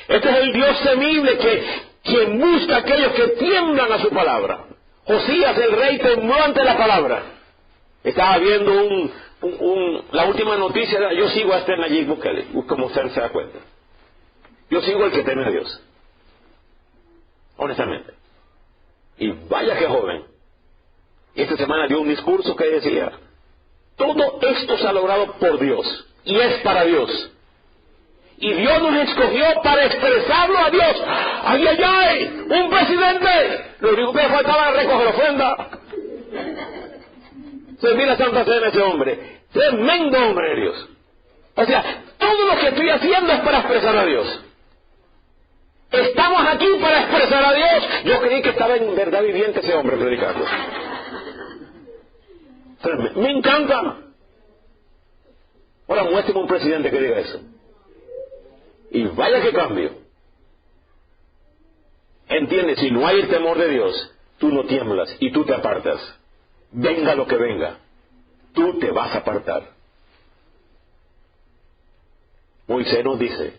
Este es el Dios temible quien busca a aquellos que tiemblan a su palabra. Josías, el rey, tembló ante la palabra. Estaba viendo la última noticia. Yo sigo a Nayib Bukele, como usted se da cuenta. Yo sigo al que teme a Dios, honestamente. Y vaya que joven. Esta semana dio un discurso que decía, todo esto se ha logrado por Dios, y es para Dios. Y Dios nos escogió para expresarlo a Dios. ¡Ay, ay, ay! ¡Un presidente! Lo único que le faltaba era recoger ofrenda. Servir la Santa Cena a ese hombre. Tremendo hombre de Dios. O sea, todo lo que estoy haciendo es para expresar a Dios. Estamos aquí para expresar a Dios. Yo creí que estaba en verdad viviente ese hombre predicando. Me encanta. Ahora muéstrame un presidente que diga eso. Y vaya que cambio. ¿Entiendes? Si no hay el temor de Dios, tú no tiemblas y tú te apartas. Venga lo que venga, tú te vas a apartar. Moisés nos dice,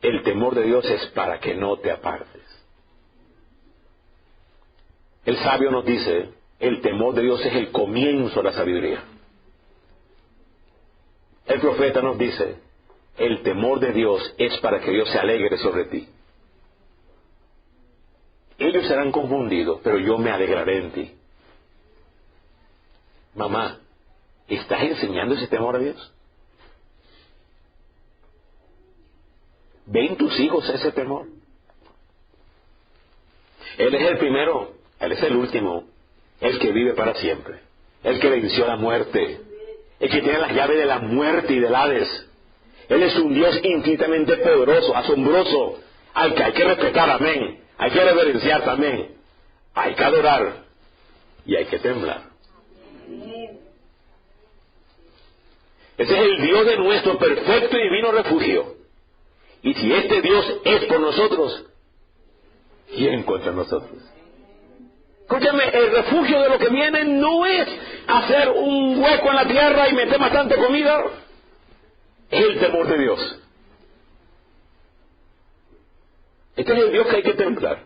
el temor de Dios es para que no te apartes. El sabio nos dice, el temor de Dios es el comienzo de la sabiduría. El profeta nos dice, el temor de Dios es para que Dios se alegre sobre ti. Ellos serán confundidos, pero yo me alegraré en ti. Mamá, ¿estás enseñando ese temor a Dios? ¿Ven tus hijos ese temor? Él es el primero, Él es el último, el que vive para siempre, el que venció la muerte, el que tiene las llaves de la muerte y del Hades. Él es un Dios infinitamente poderoso, asombroso, al que hay que respetar, amén. Hay que reverenciar también. Hay que adorar y hay que temblar. Ese es el Dios de nuestro perfecto y divino refugio. Y si este Dios es por nosotros, ¿quién contra nosotros? Escúchame, el refugio de lo que viene no es hacer un hueco en la tierra y meter bastante comida? Es el temor de Dios. Este es el Dios que hay que templar.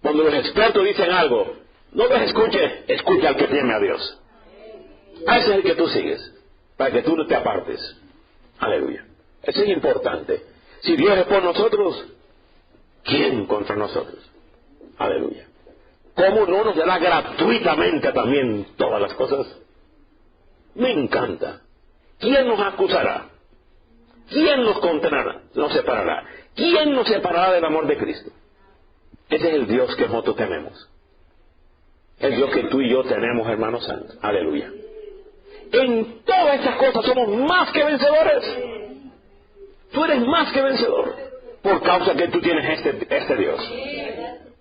Cuando los expertos dicen algo, no los escuche, escucha al que teme a Dios. A ese es el que tú sigues, para que tú no te apartes. Aleluya. Eso es importante. Si Dios es por nosotros, ¿quién contra nosotros? Aleluya. ¿Cómo no nos dará gratuitamente también todas las cosas? Me encanta. ¿Quién nos acusará? ¿Quién nos condenará? Nos separará. ¿Quién nos separará del amor de Cristo? Ese es el Dios que nosotros tenemos. El Dios que tú y yo tenemos, hermanos santos. Aleluya. En todas estas cosas somos más que vencedores. Tú eres más que vencedor por causa que tú tienes este Dios.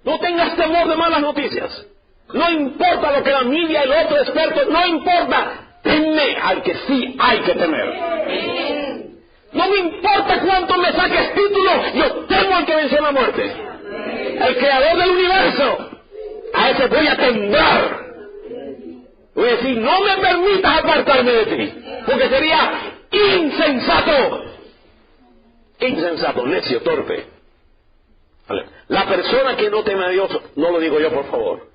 No tengas temor de malas noticias. No importa lo que la media y los otros expertos, no importa. Teme al que sí hay que temer. No me importa cuánto me saques títulos, yo temo al que venció la muerte. El creador del universo. A ese voy a temblar. Voy a decir, no me permitas apartarme de ti, porque sería insensato. Insensato, necio, torpe. La persona que no teme a Dios, no lo digo yo por favor,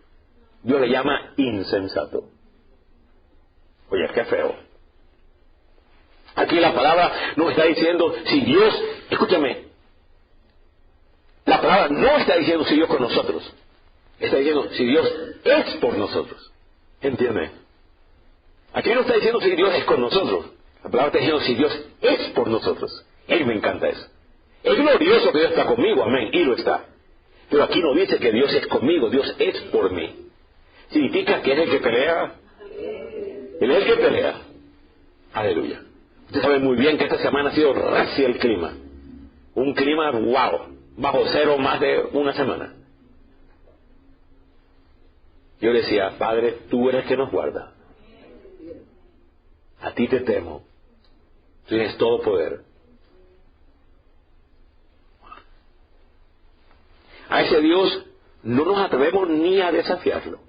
Dios le llama insensato. Oye, qué feo. Aquí la palabra nos está diciendo, si Dios, escúchame, la palabra no está diciendo si Dios con nosotros, está diciendo si Dios es por nosotros. ¿Entiende? Aquí no está diciendo si Dios es con nosotros, la palabra está diciendo si Dios es por nosotros. A mí me encanta eso. Es glorioso que Dios está conmigo, amén, y lo está. Pero aquí no dice que Dios es conmigo, Dios es por mí. Significa que es el que pelea. Él es el que pelea. Aleluya. Usted sabe muy bien que esta semana ha sido recio el clima. Un clima, wow, bajo cero más de una semana. Yo decía, Padre, tú eres el que nos guarda. A ti te temo. Tú tienes todo poder. A ese Dios no nos atrevemos ni a desafiarlo.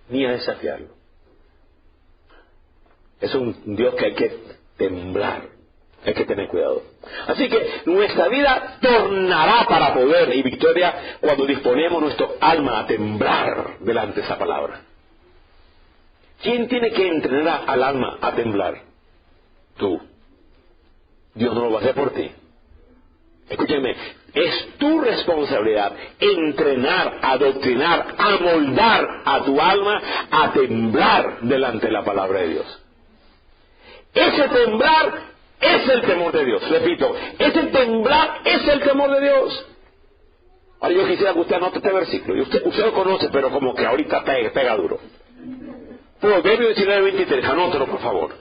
Ni a desafiarlo. Es un Dios que hay que temblar. Hay que tener cuidado. Así que nuestra vida tornará para poder y victoria cuando disponemos nuestro alma a temblar delante de esa palabra. ¿Quién tiene que entrenar al alma a temblar? Tú. Dios no lo va a hacer por ti. Escúchame, es tu responsabilidad entrenar, adoctrinar, amoldar a tu alma a temblar delante de la palabra de Dios. Ese temblar es el temor de Dios. Repito, ese temblar es el temor de Dios. Ahora yo quisiera que usted anote este versículo. Y usted lo conoce, pero como que ahorita pega duro. Proverbios 19:23, anótelo por favor.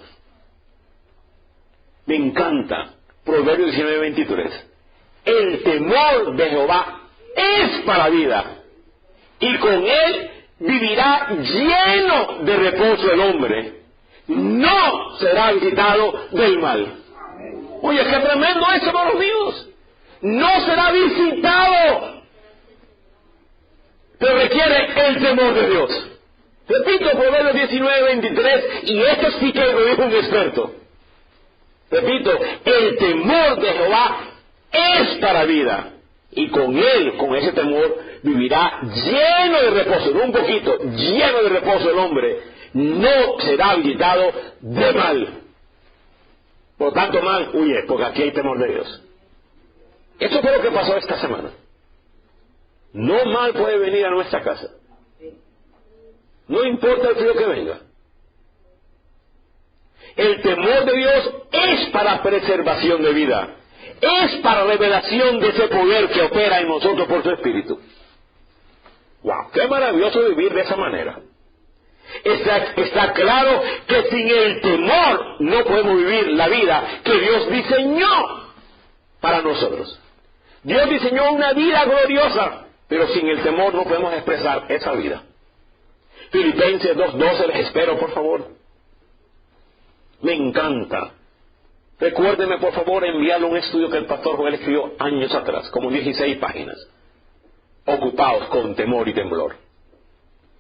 Me encanta. Proverbios 19:23. El temor de Jehová es para vida, y con él vivirá lleno de reposo el hombre. No será visitado del mal. Oye, qué tremendo eso, hermanos míos. No será visitado, pero requiere el temor de Dios. Repito, Proverbios 19:23, y esto sí que lo dijo un experto. Repito, el temor de Jehová es para vida, y con él, con ese temor, vivirá lleno de reposo, no un poquito, lleno de reposo el hombre, no será visitado de mal. Por tanto mal, huye, porque aquí hay temor de Dios. Esto fue lo que pasó esta semana. No mal puede venir a nuestra casa. No importa el frío que venga. El temor de Dios es para preservación de vida. Es para revelación de ese poder que opera en nosotros por su Espíritu. ¡Wow! ¡Qué maravilloso vivir de esa manera! Está claro que sin el temor no podemos vivir la vida que Dios diseñó para nosotros. Dios diseñó una vida gloriosa, pero sin el temor no podemos expresar esa vida. Filipenses 2:12, les espero, por favor. Me encanta. Recuérdeme, por favor, enviarle un estudio que el pastor Joel escribió años atrás, como 16 páginas. Ocupados con temor y temblor.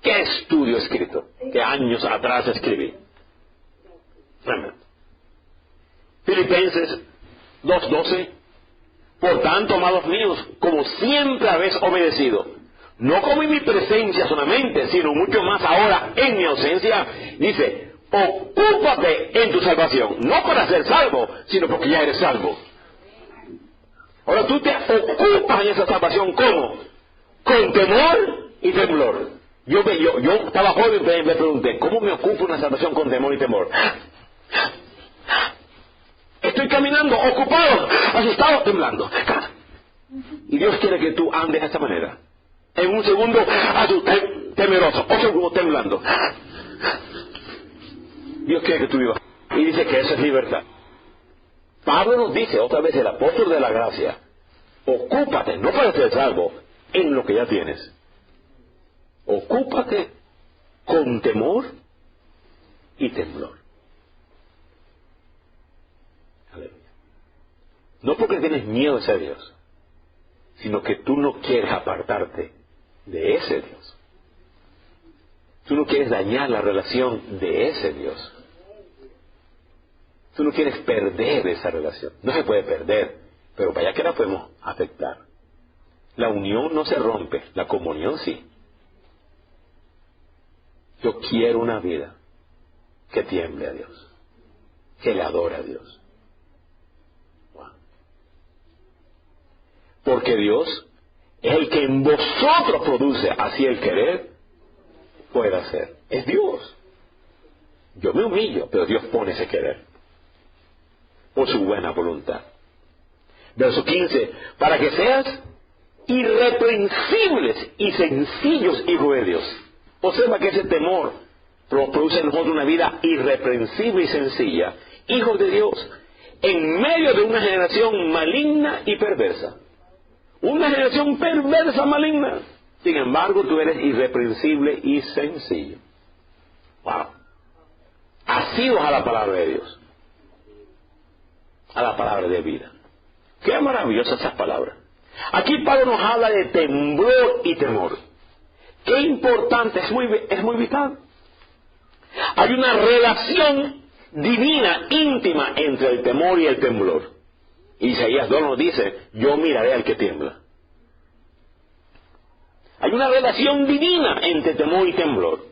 ¿Qué estudio escrito? Que años atrás escribí. Tremendo. Filipenses 2:12. Por tanto, amados míos, como siempre habéis obedecido, no como en mi presencia solamente, sino mucho más ahora en mi ausencia, dice, ocúpate en tu salvación, no para ser salvo, sino porque ya eres salvo. Ahora tú te ocupas en esa salvación, ¿cómo? Con temor y temblor. Yo estaba joven y me pregunté, ¿cómo me ocupo una salvación con temor y temor? Estoy caminando, ocupado, asustado, temblando. Y Dios quiere que tú andes de esta manera. En un segundo, temeroso, otro segundo temblando. Dios quiere que tú vivas. Y dice que eso es libertad. Pablo nos dice, otra vez, el apóstol de la gracia, ocúpate, no para ser salvo, en lo que ya tienes. Ocúpate con temor y temblor. Aleluya. No porque tienes miedo de ese Dios, sino que tú no quieres apartarte de ese Dios. Tú no quieres dañar la relación de ese Dios. Tú no quieres perder esa relación. No se puede perder, pero vaya que la podemos afectar. La unión no se rompe, la comunión sí. Yo quiero una vida que tiemble a Dios, que le adore a Dios. Wow. Porque Dios es el que en vosotros produce así el querer puede hacer. Es Dios. Yo me humillo, pero Dios pone ese querer por su buena voluntad. Verso 15, para que seas irreprensibles y sencillos hijos de Dios. Observa que ese temor produce en nosotros una vida irreprensible y sencilla, hijos de Dios, en medio de una generación maligna y perversa. Una generación perversa, maligna. Sin embargo, tú eres irreprensible y sencillo. Wow. Asidos a la palabra de Dios. A la palabra de vida. Qué maravillosas esas palabras. Aquí Pablo nos habla de temblor y temor. Qué importante, es muy vital. Hay una relación divina, íntima, entre el temor y el temblor. Isaías 2 nos dice, yo miraré al que tiembla. Hay una relación divina entre temor y temblor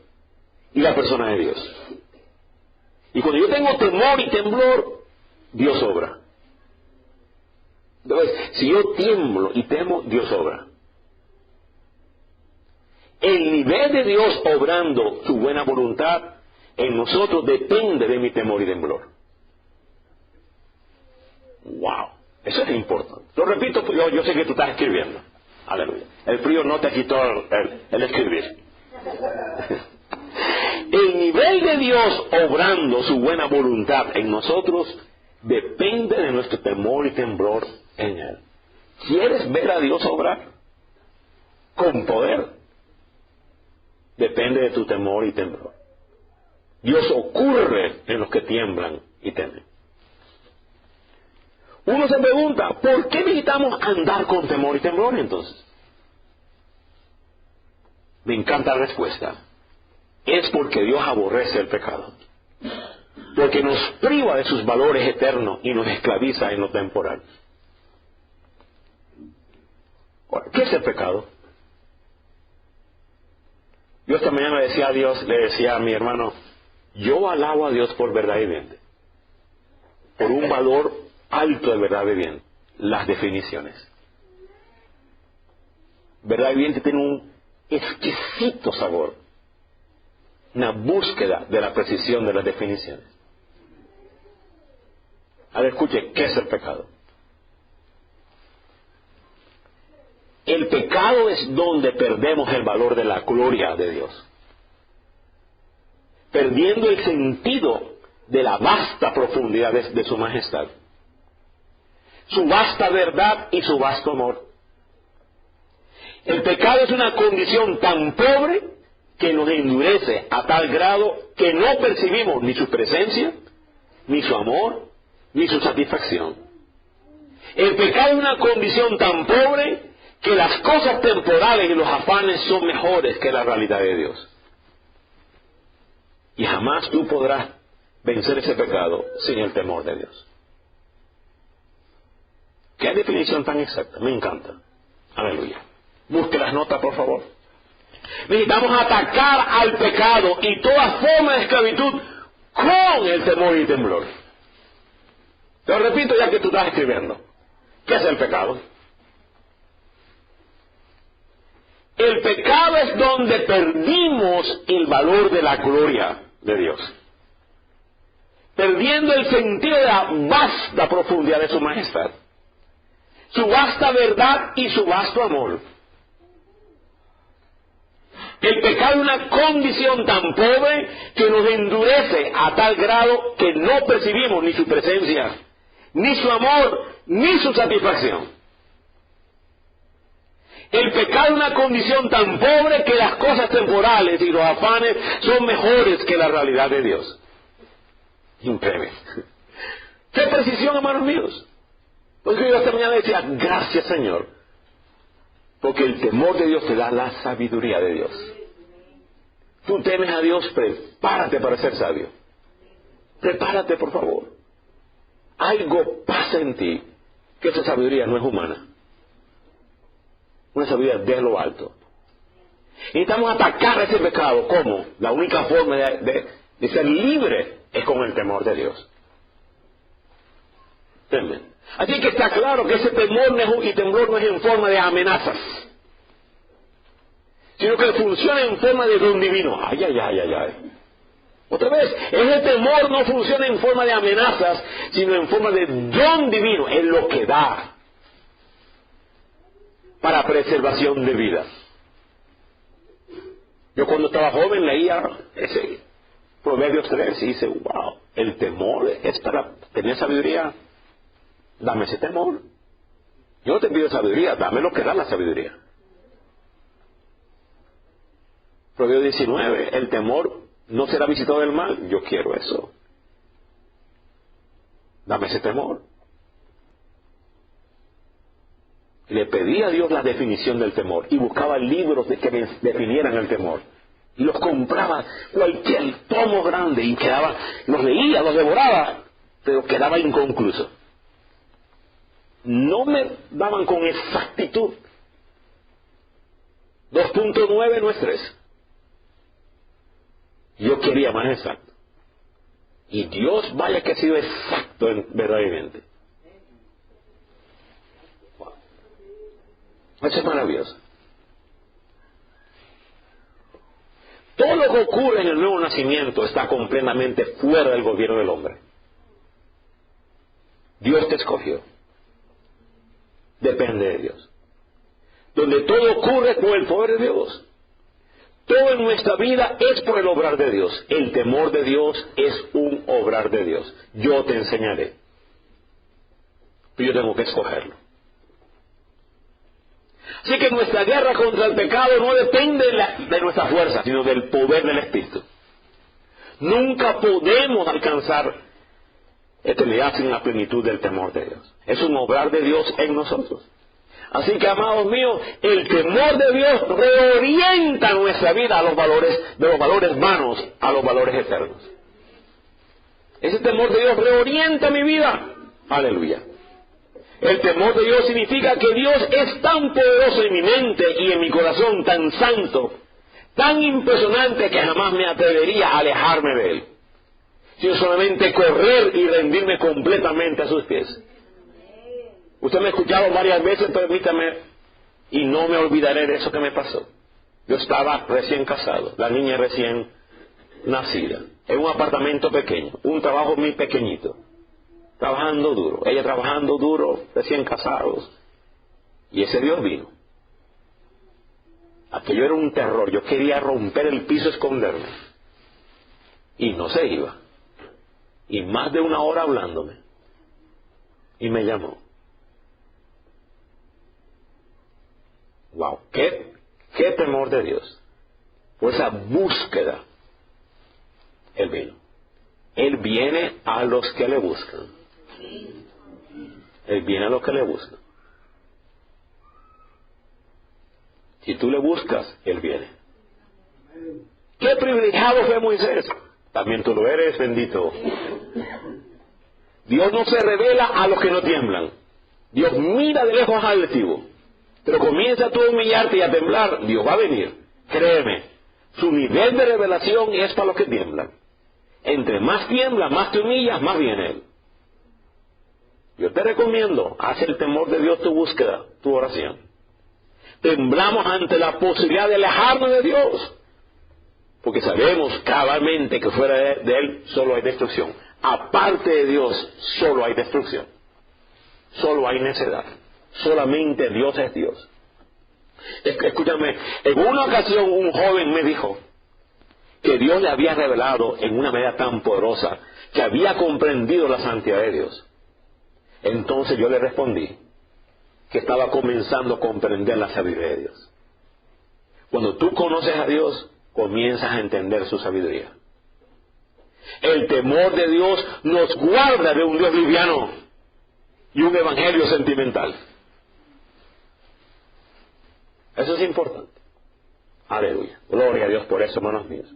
y la persona de Dios. Y cuando yo tengo temor y temblor, Dios obra. Entonces, si yo tiemblo y temo, Dios obra. El nivel de Dios obrando su buena voluntad en nosotros depende de mi temor y temblor. ¡Wow! Eso es importante. Lo repito, yo sé que tú estás escribiendo. Aleluya. El frío no te quitó el escribir. El nivel de Dios obrando su buena voluntad en nosotros depende de nuestro temor y temblor en Él. ¿Quieres ver a Dios obrar? Con poder. Depende de tu temor y temblor. Dios ocurre en los que tiemblan y temen. Uno se pregunta, ¿por qué necesitamos andar con temor y temblor entonces? Me encanta la respuesta. Es porque Dios aborrece el pecado. Porque nos priva de sus valores eternos y nos esclaviza en lo temporal. ¿Qué es el pecado? Yo esta mañana le decía a mi hermano, yo alabo a Dios por verdad viviente, por un valor alto de verdad viviente, las definiciones. Verdad viviente tiene un exquisito sabor, una búsqueda de la precisión de las definiciones. Ahora escuche, ¿qué es el pecado? El pecado es donde perdemos el valor de la gloria de Dios, perdiendo el sentido de la vasta profundidad de su majestad, su vasta verdad y su vasto amor. El pecado es una condición tan pobre que nos endurece a tal grado que no percibimos ni su presencia, ni su amor, ni su satisfacción. El pecado es una condición tan pobre que las cosas temporales y los afanes son mejores que la realidad de Dios. Y jamás tú podrás vencer ese pecado sin el temor de Dios. ¿Qué definición tan exacta? Me encanta. Aleluya. Busque las notas, por favor. Necesitamos atacar al pecado y toda forma de esclavitud con el temor y temblor. Te lo repito ya que tú estás escribiendo. ¿Qué es el pecado? El pecado es donde perdimos el valor de la gloria de Dios, perdiendo el sentido de la vasta profundidad de su majestad, su vasta verdad y su vasto amor. El pecado es una condición tan pobre que nos endurece a tal grado que no percibimos ni su presencia, ni su amor, ni su satisfacción. El pecado es una condición tan pobre que las cosas temporales y los afanes son mejores que la realidad de Dios. Increíble. ¡Qué precisión, hermanos míos! Porque yo esta mañana decía, gracias Señor, porque el temor de Dios te da la sabiduría de Dios. Tú temes a Dios, prepárate para ser sabio. Prepárate, por favor. Algo pasa en ti que esa sabiduría no es humana. Una sabiduría de lo alto. Y necesitamos atacar ese pecado. ¿Cómo? La única forma de ser libre es con el temor de Dios. Temen. Así que está claro que ese temor y temblor no es en forma de amenazas, sino que funciona en forma de don divino. Ay, ay, ay, ay, ay. Otra vez, ese temor no funciona en forma de amenazas, sino en forma de don divino. Es lo que da para preservación de vida. Yo cuando estaba joven leía ese Proverbios 3 y dice, wow, el temor es para tener sabiduría. Dame ese temor. Yo no te pido sabiduría, dame lo que da la sabiduría. Proverbios 19, el temor no será visitado del mal. Yo quiero eso. Dame ese temor. Le pedí a Dios la definición del temor y buscaba libros que me definieran el temor. Y los compraba, cualquier tomo grande, y los leía, los devoraba, pero quedaba inconcluso. No me daban con exactitud. 2.9 no es 3. Yo quería más exacto. Y Dios, vaya que ha sido exacto verdaderamente. Wow. Eso es maravilloso. Todo lo que ocurre en el nuevo nacimiento está completamente fuera del gobierno del hombre. Dios te escogió. Depende de Dios. Donde todo ocurre por el poder de Dios. Todo en nuestra vida es por el obrar de Dios. El temor de Dios es un obrar de Dios. Yo te enseñaré. Pero yo tengo que escogerlo. Así que nuestra guerra contra el pecado no depende de nuestra fuerza, sino del poder del Espíritu. Nunca podemos alcanzar eternidad sin la plenitud del temor de Dios. Es un obrar de Dios en nosotros. Así que, amados míos, el temor de Dios reorienta nuestra vida a los valores, de los valores vanos a los valores eternos. Ese temor de Dios reorienta mi vida. Aleluya. El temor de Dios significa que Dios es tan poderoso en mi mente y en mi corazón, tan santo, tan impresionante que jamás me atrevería a alejarme de Él, sino solamente correr y rendirme completamente a sus pies. Usted me ha escuchado varias veces, permítame, y no me olvidaré de eso que me pasó. Yo estaba recién casado, la niña recién nacida, en un apartamento pequeño, un trabajo muy pequeñito, trabajando duro, ella trabajando duro, recién casados, y ese Dios vino. Aquello era un terror, yo quería romper el piso, esconderme, y no se iba, y más de una hora hablándome, y me llamó. Wow, qué temor de Dios. Por esa búsqueda, Él vino. Él viene a los que le buscan. Él viene a los que le buscan. Si tú le buscas, Él viene. Qué privilegiado fue Moisés. también tú lo eres, bendito. Dios no se revela a los que no tiemblan. Dios mira de lejos al altivo. Pero comienza tú a humillarte y a temblar, Dios va a venir. Créeme, su nivel de revelación es para los que tiemblan. Entre más tiemblas, más te humillas, más viene Él. Yo te recomiendo, haz el temor de Dios tu búsqueda, tu oración. Temblamos ante la posibilidad de alejarnos de Dios, porque sabemos cabalmente que fuera de Él solo hay destrucción. Aparte de Dios, solo hay destrucción. Solo hay necedad. Solamente Dios es Dios. Escúchame, en una ocasión un joven me dijo que Dios le había revelado en una medida tan poderosa que había comprendido la santidad de Dios. Entonces yo le respondí que estaba comenzando a comprender la sabiduría de Dios. Cuando tú conoces a Dios, comienzas a entender su sabiduría. El temor de Dios nos guarda de un Dios liviano y un evangelio sentimental. Eso es importante. Aleluya. Gloria a Dios por eso, hermanos míos.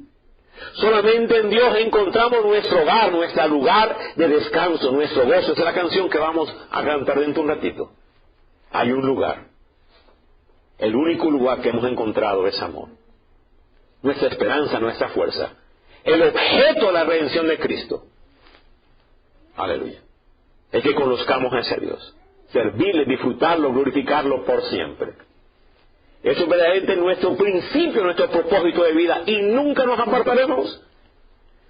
Solamente en Dios encontramos nuestro hogar, nuestro lugar de descanso, nuestro gozo. Esa es la canción que vamos a cantar dentro de un ratito. Hay un lugar. El único lugar que hemos encontrado es amor. Nuestra esperanza, nuestra fuerza. El objeto de la redención de Cristo. Aleluya. Es que conozcamos a ese Dios. Servirle, disfrutarlo, glorificarlo por siempre. Eso es verdaderamente nuestro principio, nuestro propósito de vida, y nunca nos apartaremos.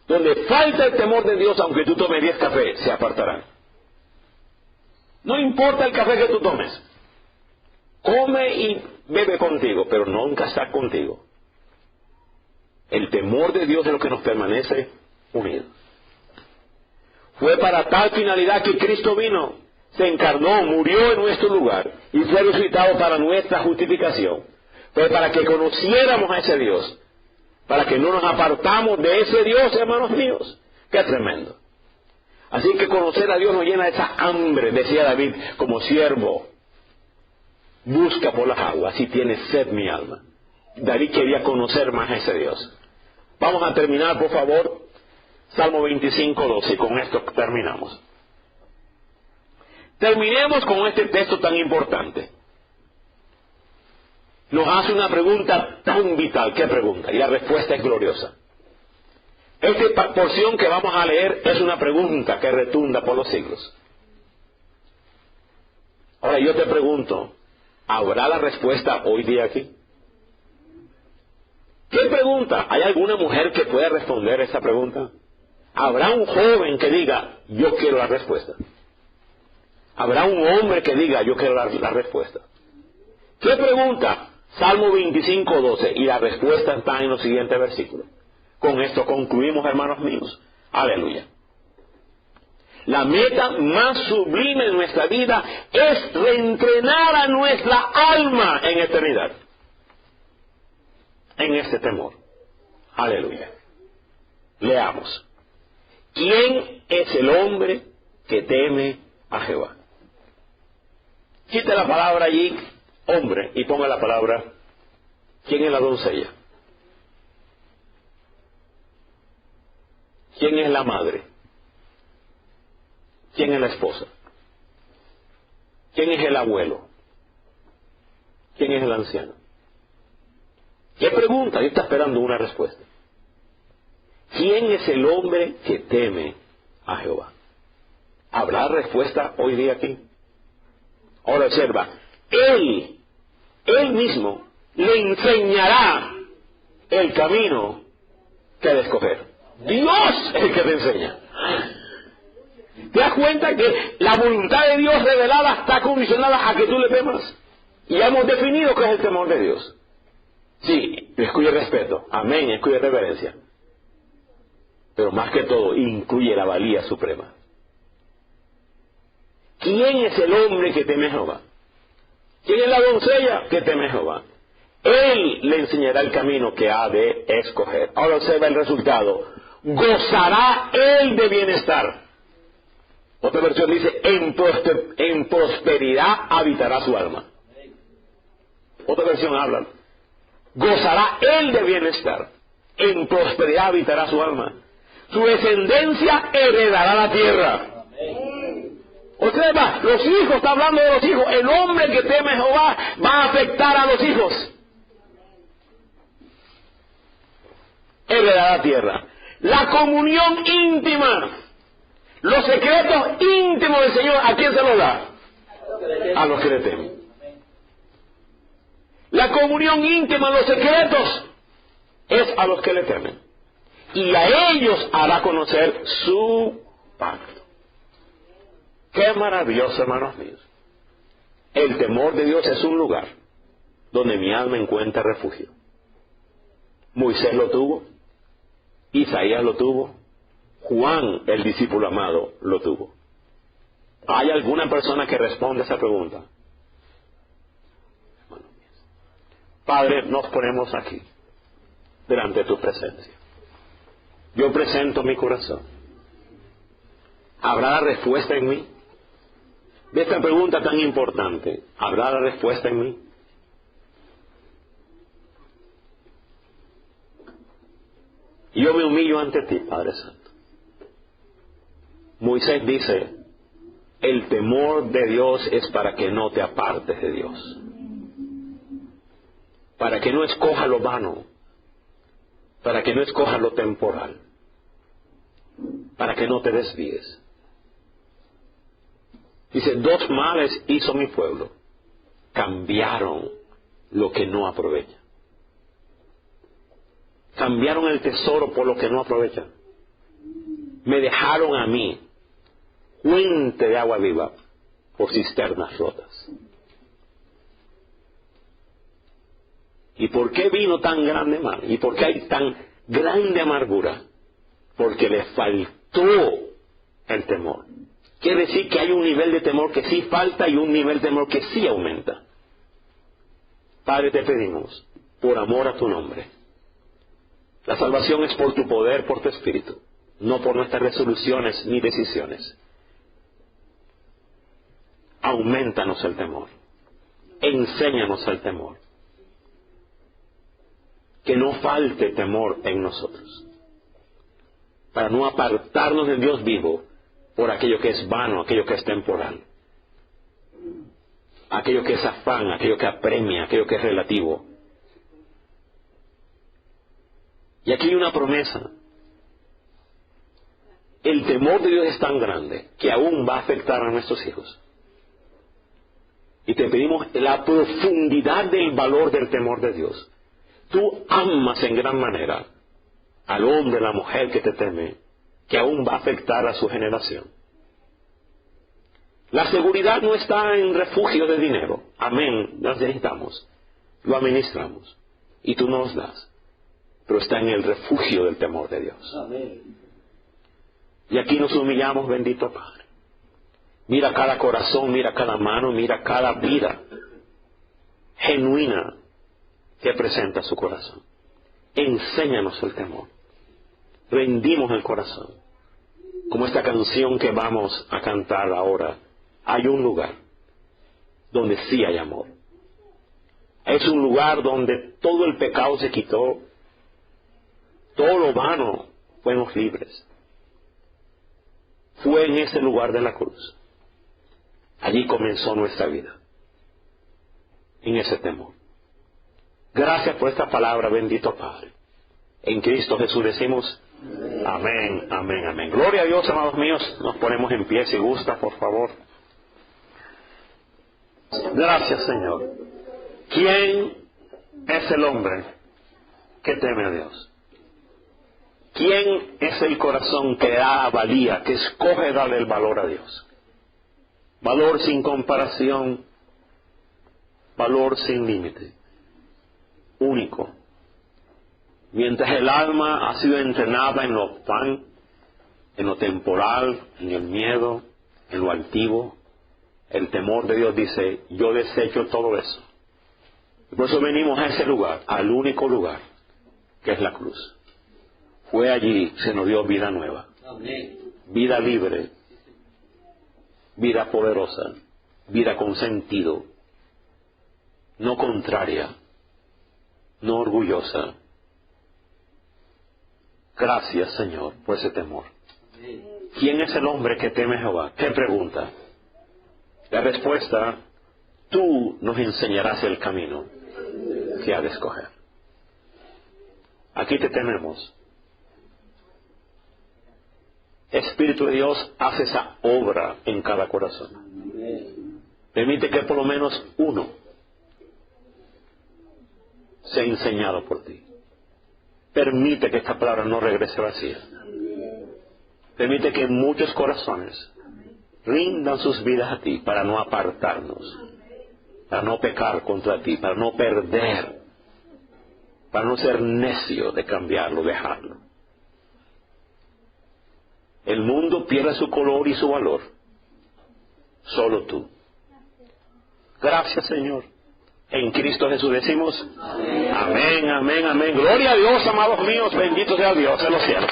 Donde falta el temor de Dios, aunque tú tomes 10 cafés, se apartarán. No importa el café que tú tomes. Come y bebe contigo, pero nunca está contigo. El temor de Dios es lo que nos permanece unidos. Fue para tal finalidad que Cristo vino. Se encarnó, murió en nuestro lugar y fue resucitado para nuestra justificación. Fue para que conociéramos a ese Dios, para que no nos apartamos de ese Dios, hermanos míos. ¡Qué tremendo! Así que conocer a Dios nos llena de esa hambre, decía David, como siervo busca por las aguas, y tiene sed mi alma. David quería conocer más a ese Dios. Vamos a terminar, por favor, Salmo 25:12, y con esto terminamos. Terminemos con este texto tan importante. Nos hace una pregunta tan vital. ¿Qué pregunta? Y la respuesta es gloriosa. Esta porción que vamos a leer es una pregunta que retunda por los siglos. Ahora yo te pregunto, ¿habrá la respuesta hoy día aquí? ¿Qué pregunta? ¿Hay alguna mujer que pueda responder esa pregunta? ¿Habrá un joven que diga, yo quiero la respuesta? ¿Habrá un hombre que diga, yo quiero la respuesta? ¿Qué pregunta? Salmo 25:12, y la respuesta está en los siguientes versículos. Con esto concluimos, hermanos míos. Aleluya. La meta más sublime de nuestra vida es reentrenar a nuestra alma en eternidad, en este temor. Aleluya. Leamos. ¿Quién es el hombre que teme a Jehová? Quite la palabra allí, hombre, y ponga la palabra, ¿quién es la doncella? ¿Quién es la madre? ¿Quién es la esposa? ¿Quién es el abuelo? ¿Quién es el anciano? ¿Qué pregunta? Yo está esperando una respuesta. ¿Quién es el hombre que teme a Jehová? ¿Habrá respuesta hoy día aquí? Ahora observa, Él mismo le enseñará el camino que ha de escoger. Dios es el que te enseña. ¿Te das cuenta que la voluntad de Dios revelada está condicionada a que tú le temas? Y ya hemos definido qué es el temor de Dios. Sí, excluye respeto, amén, excluye reverencia. Pero más que todo, incluye la valía suprema. ¿Quién es el hombre que teme a Jehová? ¿Quién es la doncella que teme a Jehová? Él le enseñará el camino que ha de escoger. Ahora observa el resultado. Gozará él de bienestar. Otra versión dice, en prosperidad habitará su alma. Otra versión habla, gozará él de bienestar. En prosperidad habitará su alma. Su descendencia heredará la tierra. Observa, los hijos, está hablando de los hijos. El hombre que teme a Jehová va a afectar a los hijos. Heredará la tierra. La comunión íntima, los secretos íntimos del Señor, ¿a quién se los da? A los que le temen. La comunión íntima, los secretos, es a los que le temen. Y a ellos hará conocer su pacto. Qué maravilloso, hermanos míos. El temor de Dios es un lugar donde mi alma encuentra refugio. Moisés lo tuvo, Isaías lo tuvo, Juan, el discípulo amado, lo tuvo. ¿Hay alguna persona que responda a esa pregunta? Padre, nos ponemos aquí, delante de tu presencia. Yo presento mi corazón. ¿Habrá la respuesta en mí? De esta pregunta tan importante, ¿habrá la respuesta en mí? Yo me humillo ante ti, Padre Santo. Moisés dice, el temor de Dios es para que no te apartes de Dios. Para que no escojas lo vano. Para que no escojas lo temporal. Para que no te desvíes. Dice, dos males hizo mi pueblo. Cambiaron lo que no aprovecha. Cambiaron el tesoro por lo que no aprovechan. Me dejaron a mí fuente de agua viva por cisternas rotas. ¿Y por qué vino tan grande mal? ¿Y por qué hay tan grande amargura? Porque le faltó el temor. Quiere decir que hay un nivel de temor que sí falta y un nivel de temor que sí aumenta. Padre, te pedimos, por amor a tu nombre, la salvación es por tu poder, por tu espíritu, no por nuestras resoluciones ni decisiones. Aumentanos el temor. Enséñanos el temor. Que no falte temor en nosotros. Para no apartarnos del Dios vivo por aquello que es vano, aquello que es temporal. Aquello que es afán, aquello que apremia, aquello que es relativo. Y aquí hay una promesa. El temor de Dios es tan grande que aún va a afectar a nuestros hijos. Y te pedimos la profundidad del valor del temor de Dios. Tú amas en gran manera al hombre, a la mujer que te teme, que aún va a afectar a su generación. La seguridad no está en refugio de dinero. Amén, las necesitamos. Lo administramos. Y tú nos das. Pero está en el refugio del temor de Dios. Amén. Y aquí nos humillamos, bendito Padre. Mira cada corazón, mira cada mano, mira cada vida genuina que presenta su corazón. Enséñanos el temor. Rendimos el corazón. Como esta canción que vamos a cantar ahora, hay un lugar donde sí hay amor. Es un lugar donde todo el pecado se quitó, todo lo vano, fuimos libres. Fue en ese lugar de la cruz. Allí comenzó nuestra vida, en ese temor. Gracias por esta palabra, bendito Padre. En Cristo Jesús decimos amén, amén, amén. Gloria a Dios, amados míos. Nos ponemos en pie si gusta, por favor. Gracias, Señor. ¿Quién es el hombre que teme a Dios? ¿Quién es el corazón que da valía, que escoge darle el valor a Dios? Valor sin comparación, valor sin límite, único. Mientras el alma ha sido entrenada en lo afán, en lo temporal, en el miedo, en lo altivo, el temor de Dios dice, yo desecho todo eso. Y por eso venimos a ese lugar, al único lugar, que es la cruz. Fue allí, se nos dio vida nueva, vida libre, vida poderosa, vida con sentido, no contraria, no orgullosa, Gracias, Señor, por ese temor. ¿Quién es el hombre que teme a Jehová? ¿Qué pregunta? La respuesta, tú nos enseñarás el camino que ha de escoger. Aquí te tememos. Espíritu de Dios, hace esa obra en cada corazón. Permite que por lo menos uno sea enseñado por ti. Permite que esta palabra no regrese vacía. Permite que muchos corazones rindan sus vidas a ti para no apartarnos, para no pecar contra ti, para no perder, para no ser necio de cambiarlo, dejarlo. El mundo pierde su color y su valor. Solo tú. Gracias, Señor. En Cristo Jesús decimos amén, amén, amén. Gloria a Dios, amados míos. Bendito sea Dios en los cielos.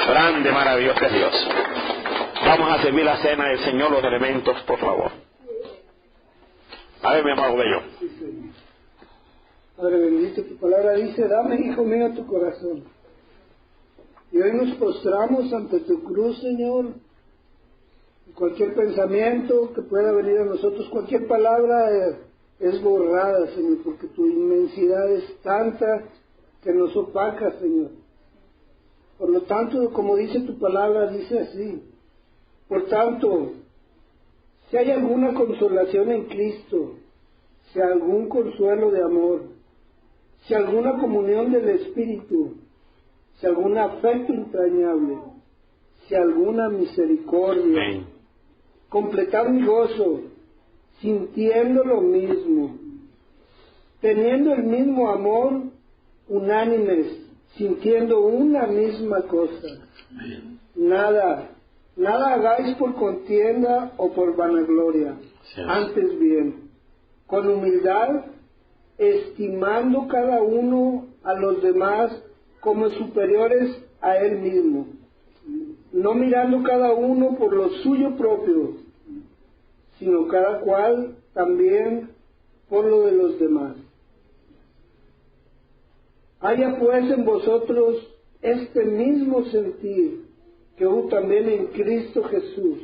Grande, maravilloso es Dios. Vamos a servir la cena del Señor, los elementos, por favor. A ver, mi amado bello. Padre bendito, tu palabra dice, dame, hijo mío, tu corazón. Y hoy nos postramos ante tu cruz, Señor. Cualquier pensamiento que pueda venir a nosotros, cualquier palabra es borrada, Señor, porque tu inmensidad es tanta que nos opaca, Señor. Por lo tanto, como dice tu palabra, dice así. Por tanto, si hay alguna consolación en Cristo, si hay algún consuelo de amor, si hay alguna comunión del Espíritu, si hay algún afecto entrañable, si hay alguna misericordia, Amén. completad mi gozo, sintiendo lo mismo, teniendo el mismo amor, unánimes, sintiendo una misma cosa. Amén. Nada hagáis por contienda o por vanagloria, Sí. antes bien, con humildad, estimando cada uno a los demás como superiores a él mismo, no mirando cada uno por lo suyo propio, sino cada cual también por lo de los demás. Haya pues en vosotros este mismo sentir que hubo también en Cristo Jesús,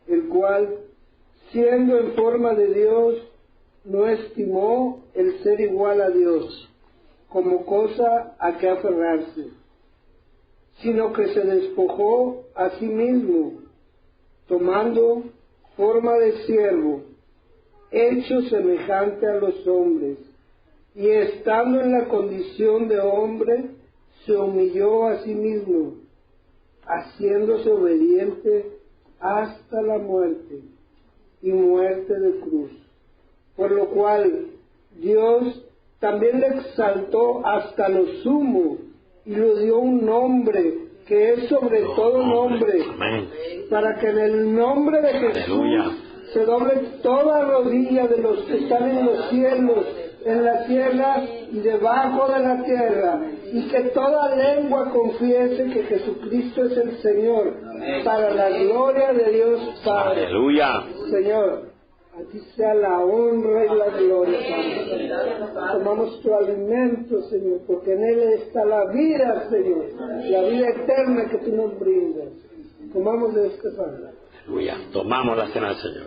el cual, siendo en forma de Dios, no estimó el ser igual a Dios como cosa a que aferrarse, sino que se despojó a sí mismo, tomando forma de siervo, hecho semejante a los hombres, y estando en la condición de hombre, se humilló a sí mismo, haciéndose obediente hasta la muerte, y muerte de cruz. Por lo cual Dios también le exaltó hasta lo sumo, y le dio un nombre que es sobre todo nombre, Amén. para que en el nombre de Jesús Aleluya. se doble toda rodilla de los que están en los cielos, en la tierra y debajo de la tierra, y que toda lengua confiese que Jesucristo es el Señor, para la gloria de Dios Padre. Aleluya. Señor, a ti sea la honra y la gloria, Padre. Tomamos tu alimento, Señor, porque en él está la vida, Señor, la vida eterna que tú nos brindas. Tomamos de este pan. Aleluya. Tomamos la cena del Señor.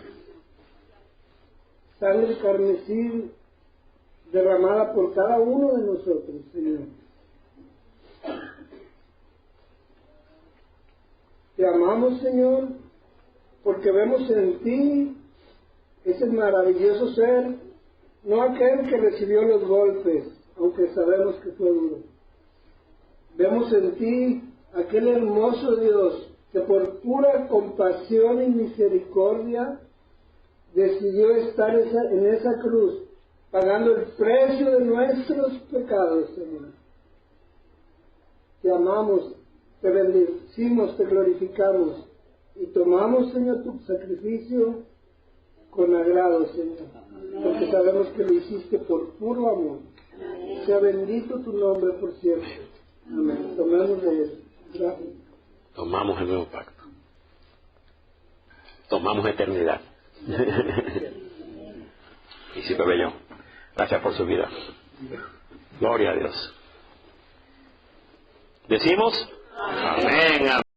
Sangre carmesí derramada por cada uno de nosotros, Señor. Te amamos, Señor, porque vemos en ti ese maravilloso ser, no aquel que recibió los golpes, aunque sabemos que fue duro. Vemos en ti aquel hermoso Dios que por pura compasión y misericordia decidió estar en esa cruz, pagando el precio de nuestros pecados, Señor. Te amamos, te bendecimos, te glorificamos y tomamos, Señor, tu sacrificio con agrado, Señor, porque sabemos que lo hiciste por puro amor. Sea bendito tu nombre por siempre. Amén. Tomemos de él. Gracias. Tomamos el nuevo pacto. Tomamos eternidad. Y sí, Bello, gracias por su vida. Gloria a Dios. Decimos, amén.